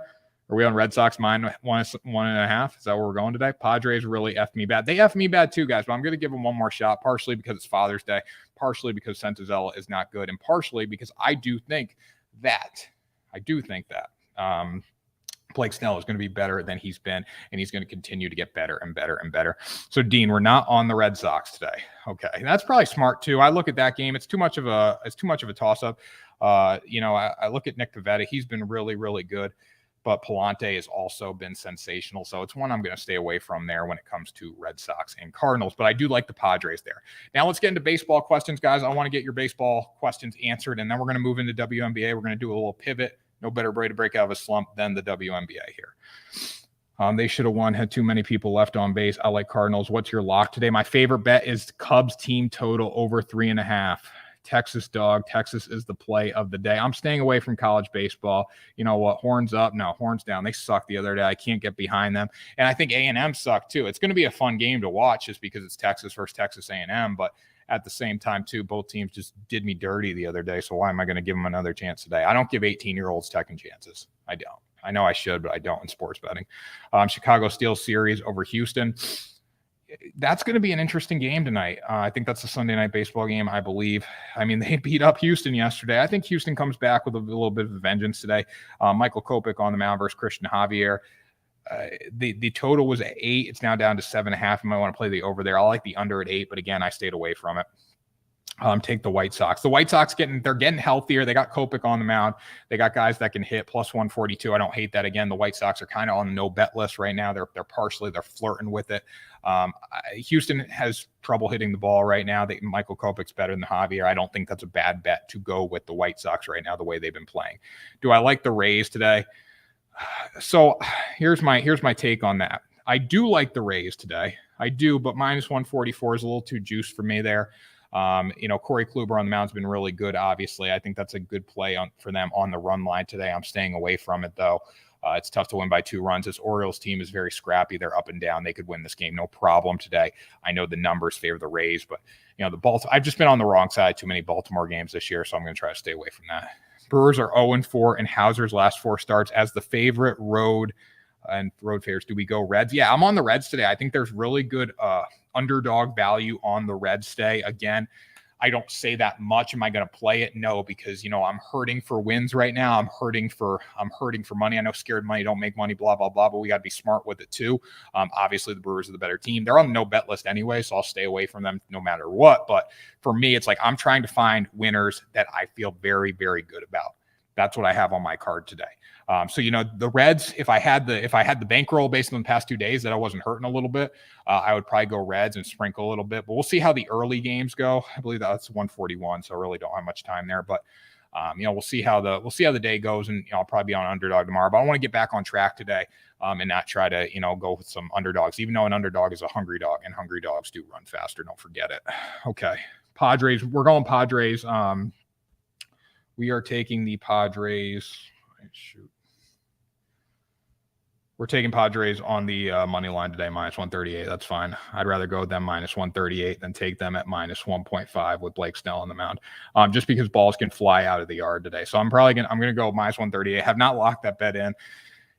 S2: Are we on Red Sox -1.5? Is that where we're going today? Padres really effed me bad. They effed me bad too, guys, but I'm going to give them one more shot, partially because it's Father's Day, partially because Sentazella is not good, and partially because I do think that Blake Snell is going to be better than he's been, and he's going to continue to get better and better and better. So, Dean, we're not on the Red Sox today. Okay, that's probably smart too. I look at that game; it's too much of a toss-up. I look at Nick Pivetta; he's been really, really good, but Palante has also been sensational. So it's one I'm going to stay away from there when it comes to Red Sox and Cardinals. But I do like the Padres there. Now let's get into baseball questions, guys. I want to get your baseball questions answered, and then we're going to move into WNBA. We're going to do a little pivot. No better way to break out of a slump than the WNBA here. They should have won, had too many people left on base. I like Cardinals. What's your lock today? My favorite bet is Cubs team total over 3.5. Texas dog. Texas is the play of the day. I'm staying away from college baseball. You know what? Horns up. No, horns down. They sucked the other day. I can't get behind them. And I think A&M sucked too. It's going to be a fun game to watch just because it's Texas versus Texas A&M. But at the same time, too, both teams just did me dirty the other day. So why am I going to give them another chance today? I don't give 18-year-olds second chances. I don't. I know I should, but I don't in sports betting. Chicago Steel series over Houston. That's going to be an interesting game tonight. I think that's a Sunday night baseball game, I believe. I mean, they beat up Houston yesterday. I think Houston comes back with a little bit of a vengeance today. Michael Kopech on the mound versus Christian Javier. The total was at 8. It's now down to 7.5. You might want to play the over there. I like the under at 8, but again, I stayed away from it. Take the White Sox. The White Sox they're getting healthier. They got Kopech on the mound. They got guys that can hit plus 142. I don't hate that. Again, the White Sox are kind of on the no bet list right now. They're flirting with it. Houston has trouble hitting the ball right now. Michael Kopech's better than Javier. I don't think that's a bad bet to go with the White Sox right now, the way they've been playing. Do I like the Rays today? So here's my take on that. I do like the Rays today. I do, but -144 is a little too juiced for me there. Corey Kluber on the mound's been really good, obviously. I think that's a good play for them on the run line today. I'm staying away from it, though. It's tough to win by 2 runs. This Orioles team is very scrappy. They're up and down. They could win this game, no problem today. I know the numbers favor the Rays, but, I've just been on the wrong side too many Baltimore games this year, so I'm going to try to stay away from that. Brewers are 0-4 in Hauser's last 4 starts as the favorite road favorites. Do we go Reds? Yeah, I'm on the Reds today. I think there's really good underdog value on the Reds today. Again, I don't say that much. Am I going to play it? No, because I'm hurting for wins right now. I'm hurting for money. I know scared money don't make money, blah blah blah, but we got to be smart with it too. Obviously the Brewers are the better team. They're on the no bet list anyway, so I'll stay away from them no matter what. But for me, it's like I'm trying to find winners that I feel very, very good about. That's what I have on my card today. The Reds, if I had the bankroll based on the past 2 days that I wasn't hurting a little bit, I would probably go Reds and sprinkle a little bit. But we'll see how the early games go. I believe that's 141, so I really don't have much time there. But we'll see how the day goes, and I'll probably be on underdog tomorrow. But I want to get back on track today and not try to go with some underdogs, even though an underdog is a hungry dog, and hungry dogs do run faster. Don't forget it. Okay, Padres. We're going Padres. We are taking the Padres. Shoot. We're taking Padres on the money line today, -138. That's fine. I'd rather go with them -138 than take them at -1.5 with Blake Snell on the mound, just because balls can fly out of the yard today. So I'm going to go -138. Have not locked that bet in.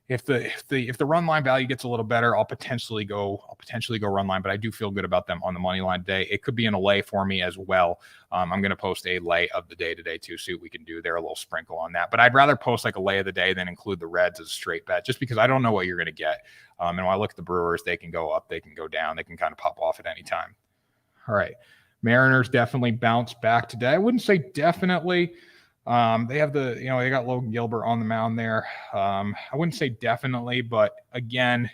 S2: If the run line value gets a little better, I'll potentially go run line, but I do feel good about them on the money line today. It could be an lay for me as well. I'm going to post a lay of the day today too, see what we can do there, a little sprinkle on that. But I'd rather post like a lay of the day than include the Reds as a straight bet, just because I don't know what you're going to get. And when I look at the Brewers, they can go up, they can go down, they can kind of pop off at any time. All right, Mariners definitely bounced back today. I wouldn't say definitely. They have they got Logan Gilbert on the mound there. I wouldn't say definitely, but again,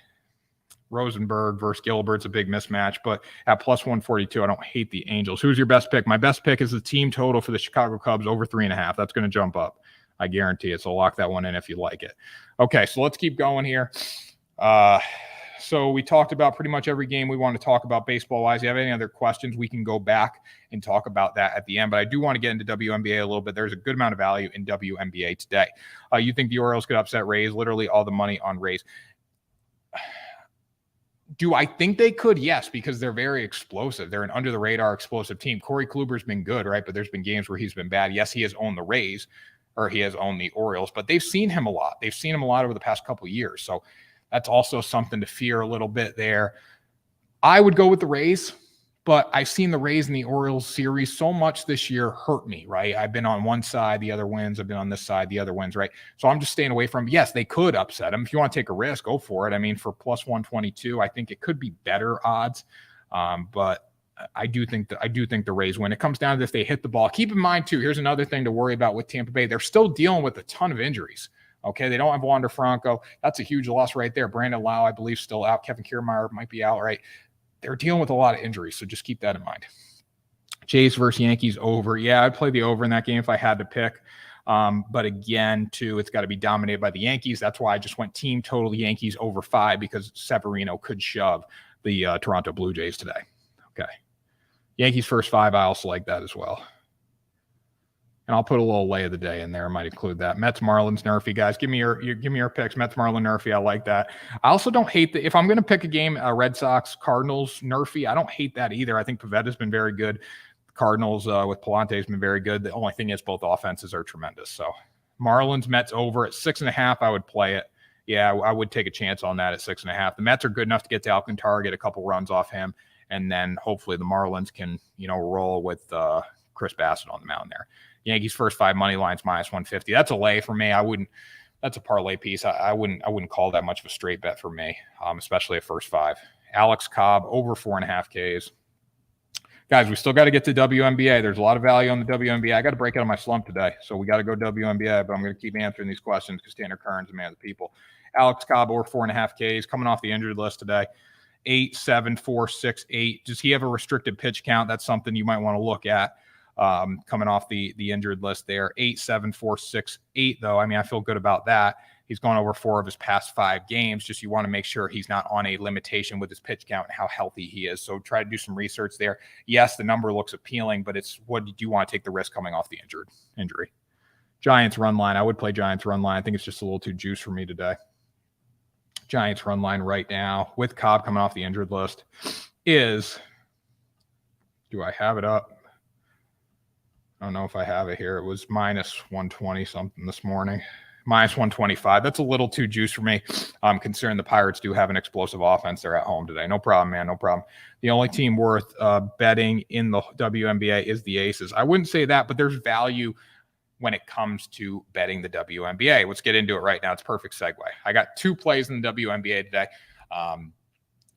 S2: Rosenberg versus Gilbert's a big mismatch, but at plus 142, I don't hate the Angels. Who's your best pick? My best pick is the team total for the Chicago Cubs over 3.5. That's going to jump up. I guarantee it. So lock that one in if you like it. Okay, so let's keep going here. So we talked about pretty much every game we want to talk about baseball-wise. If you have any other questions, we can go back and talk about that at the end. But I do want to get into WNBA a little bit. There's a good amount of value in WNBA today. You think the Orioles could upset Rays? Literally all the money on Rays. Do I think they could? Yes, because they're very explosive. They're an under-the-radar explosive team. Corey Kluber's been good, right? But there's been games where he's been bad. Yes, he has owned the Rays, or he has owned the Orioles, but they've seen him a lot. They've seen him a lot over the past couple of years. So that's also something to fear a little bit there. I would go with the Rays, but I've seen the Rays and the Orioles series so much this year hurt me, right? I've been on one side, the other wins. I've been on this side, the other wins, right? So I'm just staying away from them. Yes, they could upset them. If you want to take a risk, go for it. I mean, for plus 122, I think it could be better odds. But I do think the Rays win. It comes down to if they hit the ball. Keep in mind, too, here's another thing to worry about with Tampa Bay. They're still dealing with a ton of injuries. Okay, they don't have Wander Franco. That's a huge loss right there. Brandon Lau, I believe, still out. Kevin Kiermaier might be out, right? They're dealing with a lot of injuries, so just keep that in mind. Jays versus Yankees over. Yeah, I'd play the over in that game if I had to pick. But again, too, it's got to be dominated by the Yankees. That's why I just went team total Yankees over 5 because Severino could shove the Toronto Blue Jays today. Okay. Yankees first 5, I also like that as well. And I'll put a little lay of the day in there. I might include that. Mets, Marlins, Nerfy, guys. Give me your picks. Mets, Marlins, Nerfy. I like that. I also don't hate if I'm going to pick a game, Red Sox, Cardinals, Nerfy. I don't hate that either. I think Pavetta's been very good. The Cardinals with Palante has been very good. The only thing is both offenses are tremendous. So Marlins, Mets over at 6.5. I would play it. Yeah, I would take a chance on that at 6.5. The Mets are good enough to get to Alcantara, get a couple runs off him, and then hopefully the Marlins can roll with Chris Bassett on the mound there. Yankees first 5 money lines minus 150. That's a lay for me. That's a parlay piece. I wouldn't call that much of a straight bet for me, especially at first 5. Alex Cobb over 4.5 Ks. Guys, we still got to get to WNBA. There's a lot of value on the WNBA. I got to break out of my slump today, so we got to go WNBA, but I'm going to keep answering these questions because Tanner Kern's a man of the people. Alex Cobb over 4.5 Ks, coming off the injured list today. 8, 7, 4, 6, 8. Does he have a restricted pitch count? That's something you might want to look at. Coming off the injured list there. 8, 7, 4, 6, 8, though. I mean, I feel good about that. He's gone over 4 of his past 5 games. Just you want to make sure he's not on a limitation with his pitch count and how healthy he is. So try to do some research there. Yes, the number looks appealing, but it's what do you want to take the risk coming off the injury? Giants run line. I would play Giants run line. I think it's just a little too juice for me today. Giants run line right now with Cobb coming off the injured list is, do I have it up? I don't know if I have it here. It was minus 120 something this morning. Minus 125. That's a little too juice for me. Considering the Pirates do have an explosive offense. They're at home today. No problem, man. No problem. The only team worth betting in the WNBA is the Aces. I wouldn't say that, but there's value when it comes to betting the WNBA. Let's get into it right now. It's a perfect segue. I got 2 plays in the WNBA today.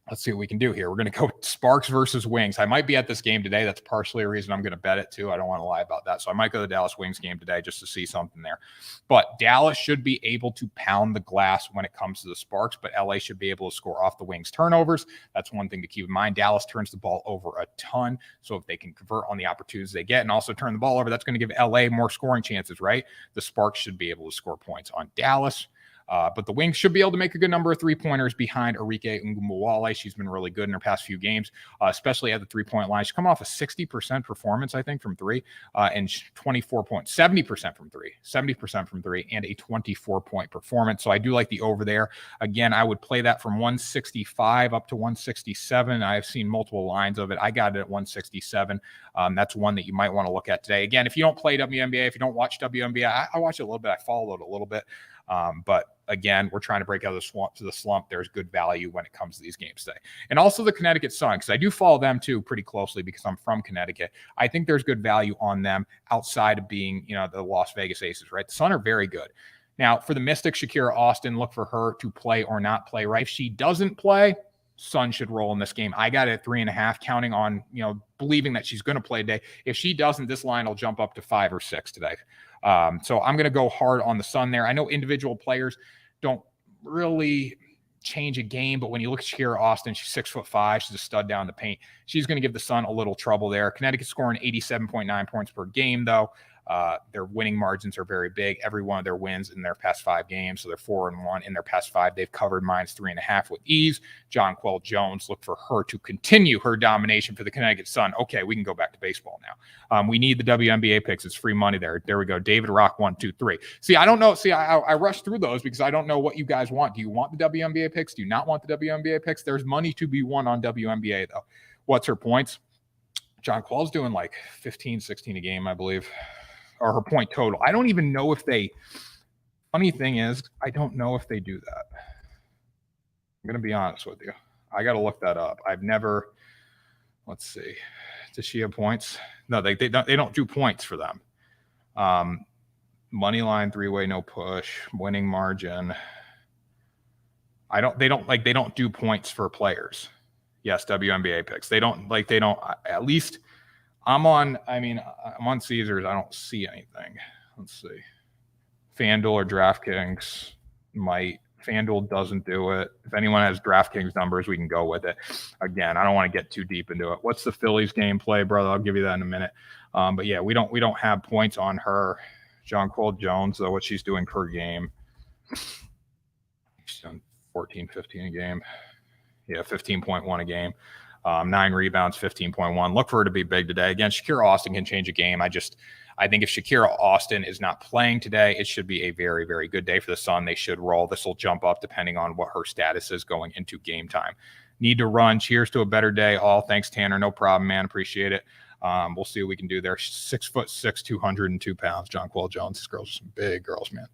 S2: Let's see what we can do here. We're going to go Sparks versus Wings. I might be at this game today. That's partially a reason I'm going to bet it too. I don't want to lie about that. So I might go to the Dallas Wings game today just to see something there. But Dallas should be able to pound the glass when it comes to the Sparks, but LA should be able to score off the Wings turnovers. That's one thing to keep in mind. Dallas turns the ball over a ton. So if they can convert on the opportunities they get and also turn the ball over, that's going to give LA more scoring chances, right? The Sparks should be able to score points on Dallas. But the Wings should be able to make a good number of 3-pointers behind Arike Ngumawale. She's been really good in her past few games, especially at the 3-point line. She's come off a 60% performance, I think, from 3, and 70% from 3, 70% from 3, and a 24-point performance. So I do like the over there. Again, I would play that from 165 up to 167. I've seen multiple lines of it. I got it at 167. That's one that you might want to look at today. Again, if you don't play WNBA, if you don't watch WNBA, I watch it a little bit. I follow it a little bit. But again, we're trying to break out of the slump. There's good value when it comes to these games today. And also the Connecticut Sun, because I do follow them too pretty closely because I'm from Connecticut. I think there's good value on them outside of being, the Las Vegas Aces, right? The Sun are very good. Now, for the Mystic, Shakira Austin, look for her to play or not play, right? If she doesn't play, Sun should roll in this game. I got it at 3.5, counting on, believing that she's going to play today. If she doesn't, this line will jump up to 5 or 6 today. So I'm going to go hard on the Sun there. I know individual players don't really change a game, but when you look at Shakira Austin, she's 6'5". She's a stud down the paint. She's going to give the Sun a little trouble there. Connecticut scoring 87.9 points per game, though. Their winning margins are very big. Every one of their wins in their past 5 games, so they're 4-1 in their past 5. They've covered -3.5 with ease. Jonquel Jones, look for her to continue her domination for the Connecticut Sun. Okay, we can go back to baseball now. We need the WNBA picks. It's free money there. There we go. David Rock 1, 2, 3. See, I don't know. See, I rushed through those because I don't know what you guys want. Do you want the WNBA picks? Do you not want the WNBA picks? There's money to be won on WNBA though. What's her points? Jonquel's doing like 15, 16 a game, I believe. Or her point total. I don't even know if they, funny thing is, I don't know if they do that. I'm going to be honest with you. I got to look that up. I've never, let's see. Does she have points? No, they don't do points for them. Money line, 3-way, no push, winning margin. They don't do points for players. Yes, WNBA picks. At least I'm on Caesars. I don't see anything. Let's see. FanDuel or DraftKings might. FanDuel doesn't do it. If anyone has DraftKings numbers, we can go with it. Again, I don't want to get too deep into it. What's the Phillies gameplay, brother? I'll give you that in a minute. But yeah, we don't have points on her. Jonquel Jones, though, what she's doing per game. She's done 14, 15 a game. Yeah, 15.1 a game. 9 rebounds, 15.1. Look for her to be big today. Again, Shakira Austin can change a game. I think if Shakira Austin is not playing today, it should be a very, very good day for the Sun. They should roll. This will jump up depending on what her status is going into game time. Need to run. Cheers to a better day. All thanks, Tanner. No problem, man. Appreciate it. We'll see what we can do there. 6'6", 202 pounds. Jonquel Jones. These girls are some big girls, man.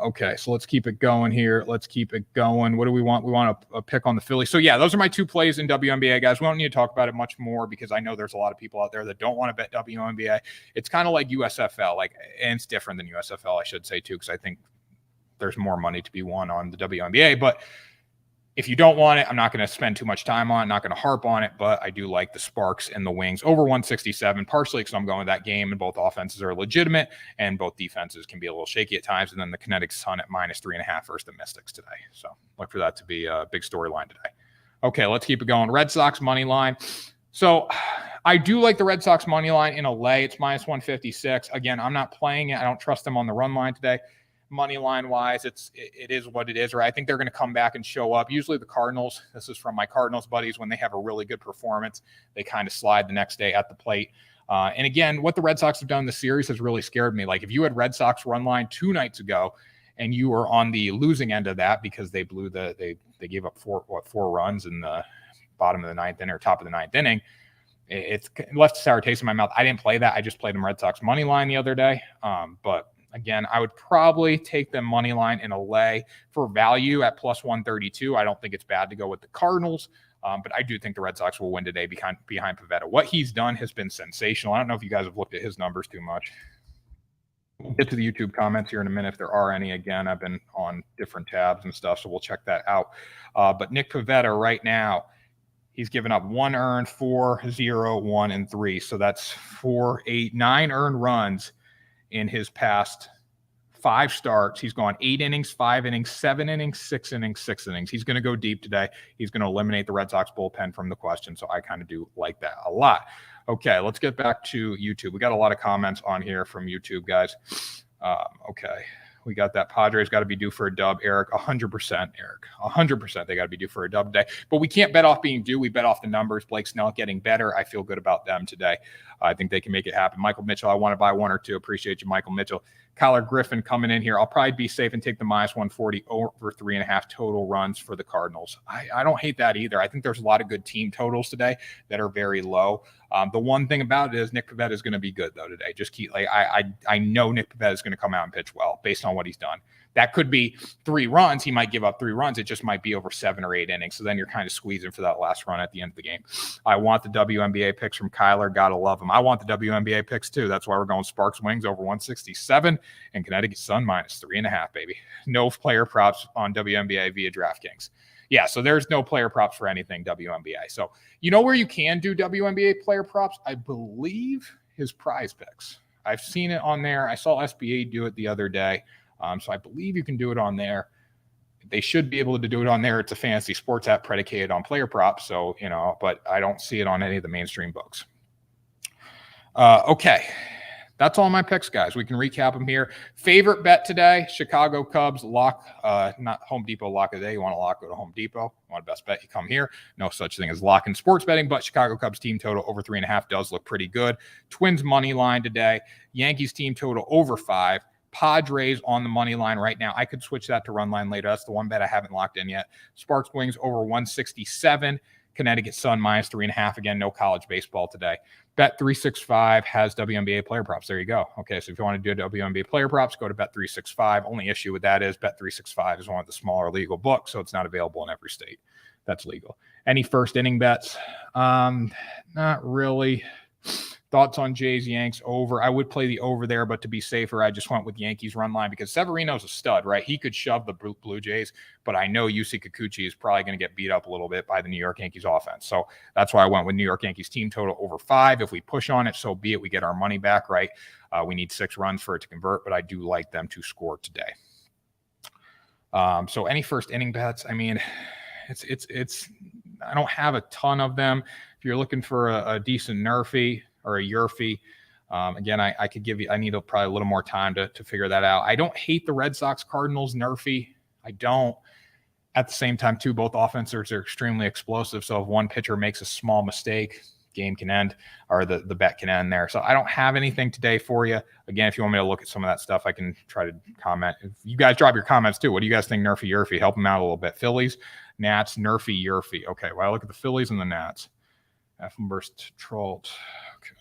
S2: Okay, so let's keep it going here. Let's keep it going. What do we want? We want a pick on the Phillies. So yeah, those are my 2 plays in WNBA, guys. We don't need to talk about it much more because I know there's a lot of people out there that don't want to bet WNBA. It's kind of like USFL, and it's different than USFL, I should say too, because I think there's more money to be won on the WNBA, but if you don't want it, I'm not going to spend too much time on it, not going to harp on it, but I do like the Sparks and the Wings over 167, partially because I'm going with that game and both offenses are legitimate and both defenses can be a little shaky at times. And then the Connecticut Sun at -3.5 versus the Mystics today. So look for that to be a big storyline today. Okay, let's keep it going. Red Sox money line. So I do like the Red Sox money line in a lay. It's -156. Again, I'm not playing it. I don't trust them on the run line today. Money line wise, it is what it is, right? I think they're going to come back and show up. Usually the Cardinals, this is from my Cardinals buddies, when they have a really good performance, they kind of slide the next day at the plate. And again, what the Red Sox have done in the series has really scared me. Like if you had Red Sox run line 2 nights ago and you were on the losing end of that because they blew they gave up 4 runs in the bottom of the 9th inning or top of the 9th inning, it's left a sour taste in my mouth. I didn't play that. I just played them Red Sox money line the other day. But again, I would probably take them money line in a lay for value at +132. I don't think it's bad to go with the Cardinals, but I do think the Red Sox will win today behind Pivetta. What he's done has been sensational. I don't know if you guys have looked at his numbers too much. We'll get to the YouTube comments here in a minute if there are any. Again, I've been on different tabs and stuff, so we'll check that out. But Nick Pivetta right now, he's given up 1 earned, 4, 0, 1, and 3. So that's 4, 8, 9 earned runs in his past 5 starts. He's gone 8 innings, 5 innings, 7 innings, 6 innings, 6 innings. He's going to go deep today. He's going to eliminate the Red Sox bullpen from the question. So I kind of do like that a lot. Okay, let's get back to YouTube. We got a lot of comments on here from YouTube, guys. Okay, we got that. Padres got to be due for a dub, Eric. 100%, Eric. 100% they got to be due for a dub today. But we can't bet off being due. We bet off the numbers. Blake Snell getting better. I feel good about them today. I think they can make it happen. Michael Mitchell, I want to buy 1 or 2. Appreciate you, Michael Mitchell. Kyler Griffin coming in here. I'll probably be safe and take the -140 over 3.5 total runs for the Cardinals. I don't hate that either. I think there's a lot of good team totals today that are very low. The one thing about it is Nick Pivetta is going to be good though today. Just keep I know Nick Pivetta is going to come out and pitch well based on what he's done. That could be 3 runs. He might give up 3 runs. It just might be over 7 or 8 innings. So then you're kind of squeezing for that last run at the end of the game. I want the WNBA picks from Kyler. Gotta love them. I want the WNBA picks too. That's why we're going Sparks Wings over 167 and Connecticut Sun -3.5, baby. No player props on WNBA via DraftKings. Yeah, so there's no player props for anything WNBA. So you know where you can do WNBA player props? I believe his Prize Picks. I've seen it on there. I saw SBA do it the other day. So I believe you can do it on there. they should be able to do it on there. It's a fantasy sports app predicated on player props. So, but I don't see it on any of the mainstream books. Okay. That's all my picks, guys. We can recap them here. Favorite bet today, Chicago Cubs lock, not Home Depot lock of the day. You want to lock, go to Home Depot. You want a best bet, you come here. No such thing as lock in sports betting, but Chicago Cubs team total over 3.5 does look pretty good. Twins money line today. Yankees team total over 5. Padres on the money line right now. I could switch that to run line later. That's the one bet I haven't locked in yet. Sparks Wings over 167. Connecticut Sun minus 3.5. Again, no college baseball today. Bet365 has WNBA player props. There you go. Okay, so if you want to do WNBA player props, go to Bet365. Only issue with that is Bet365 is one of the smaller legal books, so it's not available in every state. That's legal. Any first inning bets? Not really. Thoughts on Jays Yanks over? I would play the over there, but to be safer, I just went with Yankees run line because Severino's a stud, right? He could shove the Blue Jays, but I know Yusei Kikuchi is probably going to get beat up a little bit by the New York Yankees offense. So that's why I went with New York Yankees team total over 5. If we push on it, so be it. We get our money back, right? We need 6 runs for it to convert, but I do like them to score today. So any first inning bets? I mean, it's. I don't have a ton of them. If you're looking for a decent Nerfy or a Yurfy, again, I could give you. I need probably a little more time to figure that out. I don't hate the Red Sox Cardinals Nerfy. I don't. At the same time, too, both offenses are extremely explosive. So if one pitcher makes a small mistake, game can end, or the bet can end there. So I don't have anything today for you. Again, if you want me to look at some of that stuff, I can try to comment. If you guys drop your comments too, what do you guys think Nerfy Yurfy? Help them out a little bit. Phillies, Nats, Nerfy Yurfy. Okay, well, I look at the Phillies and the Nats. Effenberst, Trout. Okay.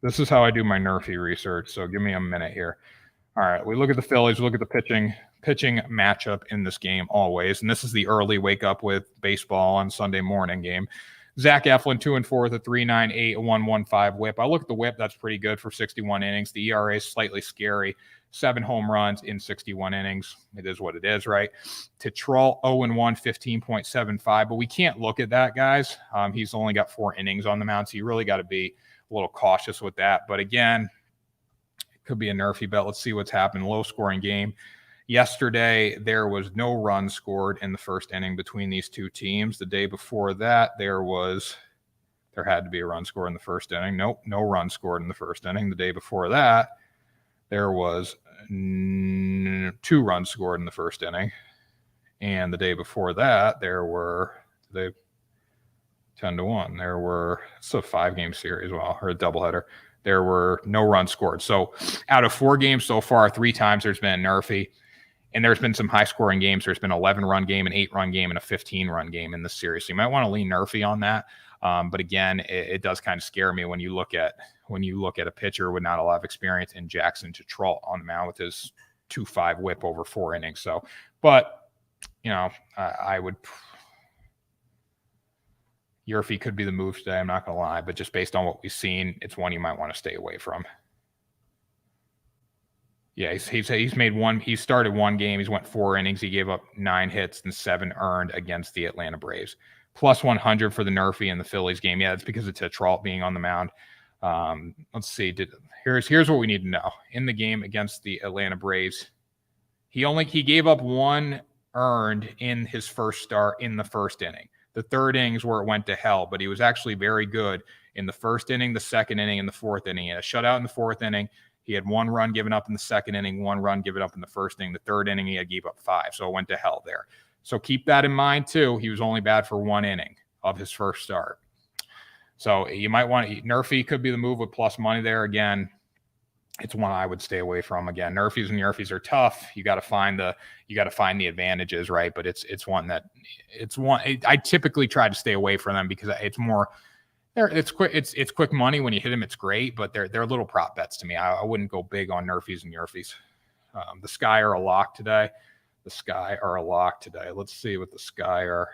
S2: This is how I do my Nerfy research, so give me a minute here. All right, we look at the Phillies, we look at the pitching matchup in this game always, and this is the early wake up with baseball on Sunday morning game. Zach Eflin, 2-4 with a 3.98, a 1.15 whip. I look at the whip, that's pretty good for 61 innings. The ERA is slightly scary. 7 home runs in 61 innings. It is what it is, right? Tetrol, 0-1, 15.75. But we can't look at that, guys. He's only got 4 innings on the mound, so you really got to be a little cautious with that. But again, it could be a Nerfy bet. Let's see what's happened. Low-scoring game. Yesterday, there was no run scored in the first inning between these two teams. The day before that, there had to be a run scored in the first inning. Nope, no run scored in the first inning. The day before that, there was 2 runs scored in the first inning. And the day before that, there were 10-1. It's a 5-game series, well, or a doubleheader. There were no runs scored. So out of 4 games so far, 3 times there's been a Nerfy. And there's been some high-scoring games. There's been an 11-run game, an 8-run game, and a 15-run game in this series. So you might want to lean Nerfy on that. But again, it does kind of scare me when you look at a pitcher with not a lot of experience in Jackson Tetrol on the mound with his 2.5 whip over 4 innings. So, but I would. Yurfy could be the move today. I'm not going to lie, but just based on what we've seen, it's one you might want to stay away from. Yeah, he's made one. He started 1 game. He's went 4 innings. He gave up 9 hits and 7 earned against the Atlanta Braves. Plus 100 for the Nerfy in the Phillies game. Yeah, that's because of Tetrol being on the mound. Let's see. Here's what we need to know. In the game against the Atlanta Braves, he gave up 1 earned in his first start in the first inning. The third inning is where it went to hell, but he was actually very good in the first inning, the second inning, and the fourth inning. He had a shutout in the fourth inning. He had 1 run given up in the second inning, 1 run given up in the first inning. The third inning, he had gave up 5, so it went to hell there. So keep that in mind, too. He was only bad for 1 inning of his first start. So you might want to – Nerfy could be the move with plus money there. Again, it's one I would stay away from. Again, Nerfies and Yurfies are tough. You got to find the advantages, right? But it's one I typically try to stay away from them because it's more – it's quick money. When you hit them, it's great, but they're little prop bets to me. I wouldn't go big on Nerfies and Yurfies. The Sky are a lock today. Let's see what the Sky are.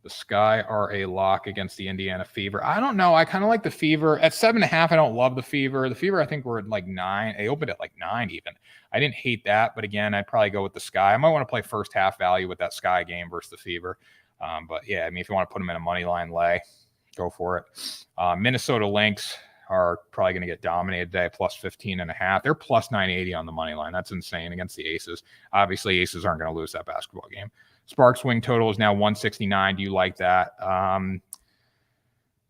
S2: The Sky are a lock against the Indiana Fever. I don't know. I kind of like the Fever. At 7.5, I don't love the Fever. The Fever, I think, were at like 9. They opened at like 9 even. I didn't hate that, but again, I'd probably go with the Sky. I might want to play first half value with that Sky game versus the Fever. But yeah, I mean, if you want to put them in a money line lay, go for it. Minnesota Lynx are probably going to get dominated today, plus 15.5. They're plus 980 on the money line. That's insane against the Aces. Obviously, Aces aren't going to lose that basketball game. Sparks wing total is now 169. Do you like that?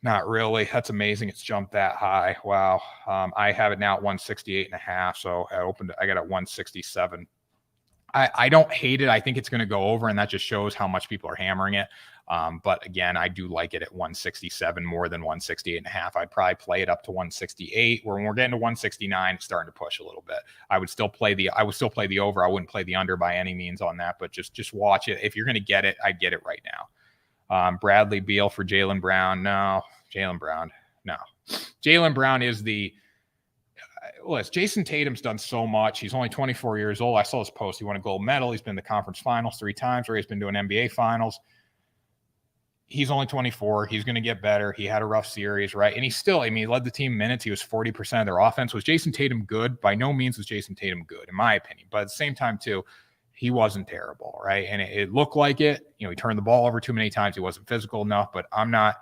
S2: Not really. That's amazing. It's jumped that high. Wow. I have it now at 168.5. So I got it at 167. I don't hate it. I think it's going to go over, and that just shows how much people are hammering it. But again, I do like it at 167 more than 168.5. I'd probably play it up to 168. Where when we're getting to 169, it's starting to push a little bit. I would still play the over. I wouldn't play the under by any means on that, but just watch it. If you're going to get it, I'd get it right now. Bradley Beal for Jaylen Brown. No. Jaylen Brown. No. Jaylen Brown is listen, Jason Tatum's done so much. He's only 24 years old. I saw his post. He won a gold medal. He's been in the conference finals 3 times, or he's been doing NBA finals. He's only 24. He's going to get better. He had a rough series, right? And he led the team minutes. He was 40% of their offense. Was Jason Tatum good? By no means was Jason Tatum good, in my opinion. But at the same time, too, he wasn't terrible, right? And it looked like it. He turned the ball over too many times. He wasn't physical enough, but I'm not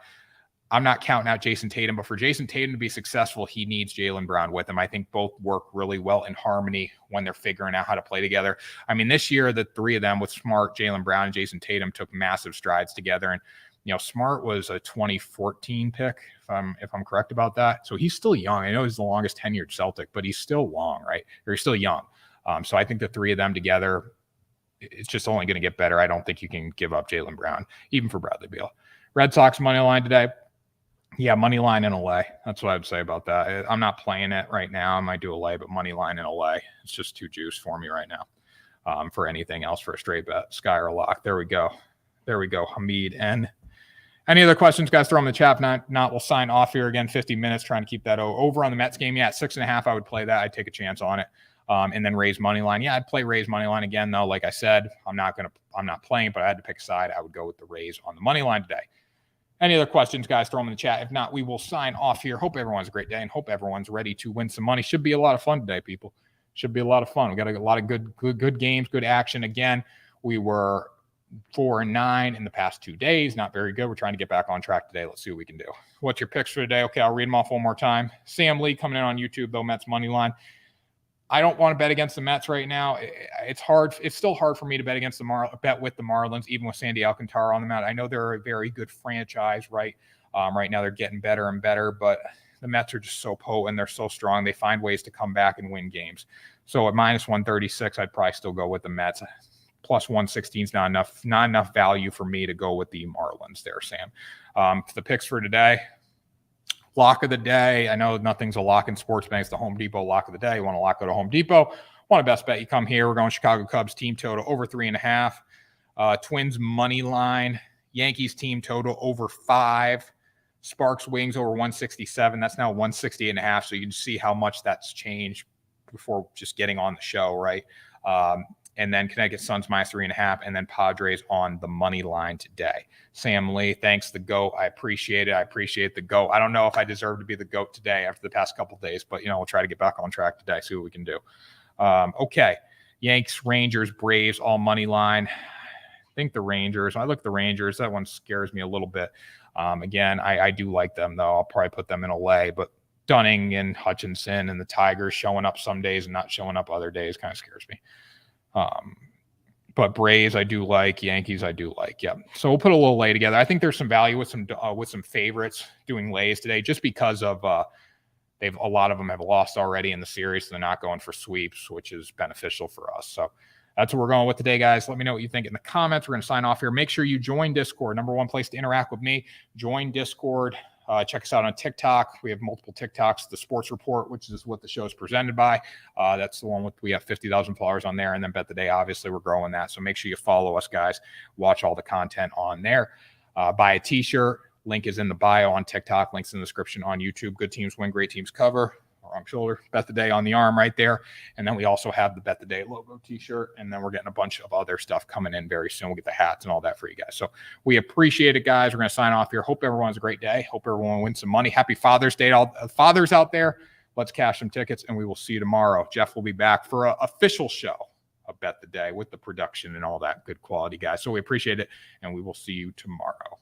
S2: counting out Jason Tatum, but for Jason Tatum to be successful, he needs Jaylen Brown with him. I think both work really well in harmony when they're figuring out how to play together. I mean, this year, the 3 of them with Smart, Jaylen Brown, and Jason Tatum took massive strides together. And, Smart was a 2014 pick, if I'm correct about that. So he's still young. I know he's the longest tenured Celtic, but he's still long, right? Or he's still young. So I think the 3 of them together, it's just only going to get better. I don't think you can give up Jaylen Brown, even for Bradley Beal. Red Sox money line today. Yeah, money line in a lay. That's what I would say about that. I'm not playing it right now. I might do a lay, but money line in a lay. It's just too juice for me right now. For anything else for a straight bet, sky or lock. There we go. Hamid N. Any other questions, guys? Throw them in the chat. Not, we'll sign off here again. 50 minutes trying to keep that over on the Mets game. Yeah, at 6.5, I would play that. I'd take a chance on it. And then raise money line. Yeah, I'd play raise money line again, though. Like I said, I'm not playing, but I had to pick a side. I would go with the raise on the money line today. Any other questions, guys, throw them in the chat. If not, we will sign off here. Hope everyone's a great day and hope everyone's ready to win some money. Should be a lot of fun today, people. Should be a lot of fun. We got a lot of good games, good action. Again, we were 4-9 in the past 2 days. Not very good. We're trying to get back on track today. Let's see what we can do. What's your picks for today? Okay, I'll read them off one more time. Sam Lee coming in on YouTube, though, Mets money line. I don't want to bet against the Mets right now. It's hard. It's still hard for me to bet against bet with the Marlins, even with Sandy Alcantara on the mound. I know they're a very good franchise, right? Right now they're getting better and better, but the Mets are just so potent. They're so strong. They find ways to come back and win games. So at minus 136, I'd probably still go with the Mets. Plus 116 is not enough value for me to go with the Marlins there, Sam. The picks for today. Lock of the day. I know nothing's a lock in sports banks. The Home Depot lock of the day. You want to lock, go to Home Depot. Want a best bet, you come here. We're going Chicago Cubs team total over 3.5. Twins money line. Yankees team total over 5. Sparks wings over 167. That's now 168.5. So you can see how much that's changed before just getting on the show, right? And then Connecticut Suns minus 3.5, and then Padres on the money line today. Sam Lee, thanks, the GOAT. I appreciate it. I appreciate the GOAT. I don't know if I deserve to be the GOAT today after the past couple of days, but, we'll try to get back on track today, see what we can do. Okay. Yanks, Rangers, Braves, all money line. I think the Rangers. I look at the Rangers. That one scares me a little bit. Again, I do like them, though. I'll probably put them in a lay, but Dunning and Hutchinson and the Tigers showing up some days and not showing up other days kind of scares me. But Braves I do like, Yankees I do like. Yeah. So we'll put a little lay together. I think there's some value with some favorites doing lays today, just because of a lot of them have lost already in the series. So they're not going for sweeps, which is beneficial for us. So that's what we're going with today, guys. Let me know what you think in the comments. We're going to sign off here. Make sure you join Discord. Number one place to interact with me. Join Discord. Check us out on TikTok. We have multiple TikToks. The Sports Report, which is what the show is presented by. That's the one we have 50,000 followers on there. And then Bet the Day, obviously, we're growing that. So make sure you follow us, guys. Watch all the content on there. Buy a T-shirt. Link is in the bio on TikTok. Links in the description on YouTube. Good teams win, great teams cover. Wrong shoulder. Bet the Day on the arm right there. And then we also have the Bet the Day logo T-shirt. And then we're getting a bunch of other stuff coming in very soon. We'll get the hats and all that for you guys. So we appreciate it, guys. We're going to sign off here. Hope everyone's a great day. Hope everyone wins some money. Happy Father's Day to all fathers out there. Let's cash some tickets, and we will see you tomorrow. Jeff will be back for an official show of Bet the Day with the production and all that good quality, guys. So we appreciate it, and we will see you tomorrow.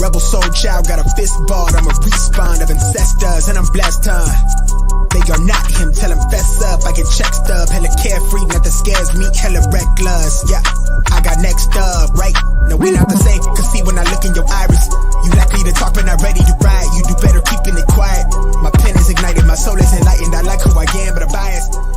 S1: Rebel soul child got a fist balled, I'm a respawn of ancestors, and I'm blessed, They are not him, tell him fess up, I get check stub, hella carefree, nothing scares me, hella reckless, yeah, I got next up, right, no we not the same, cause see when I look in your eye,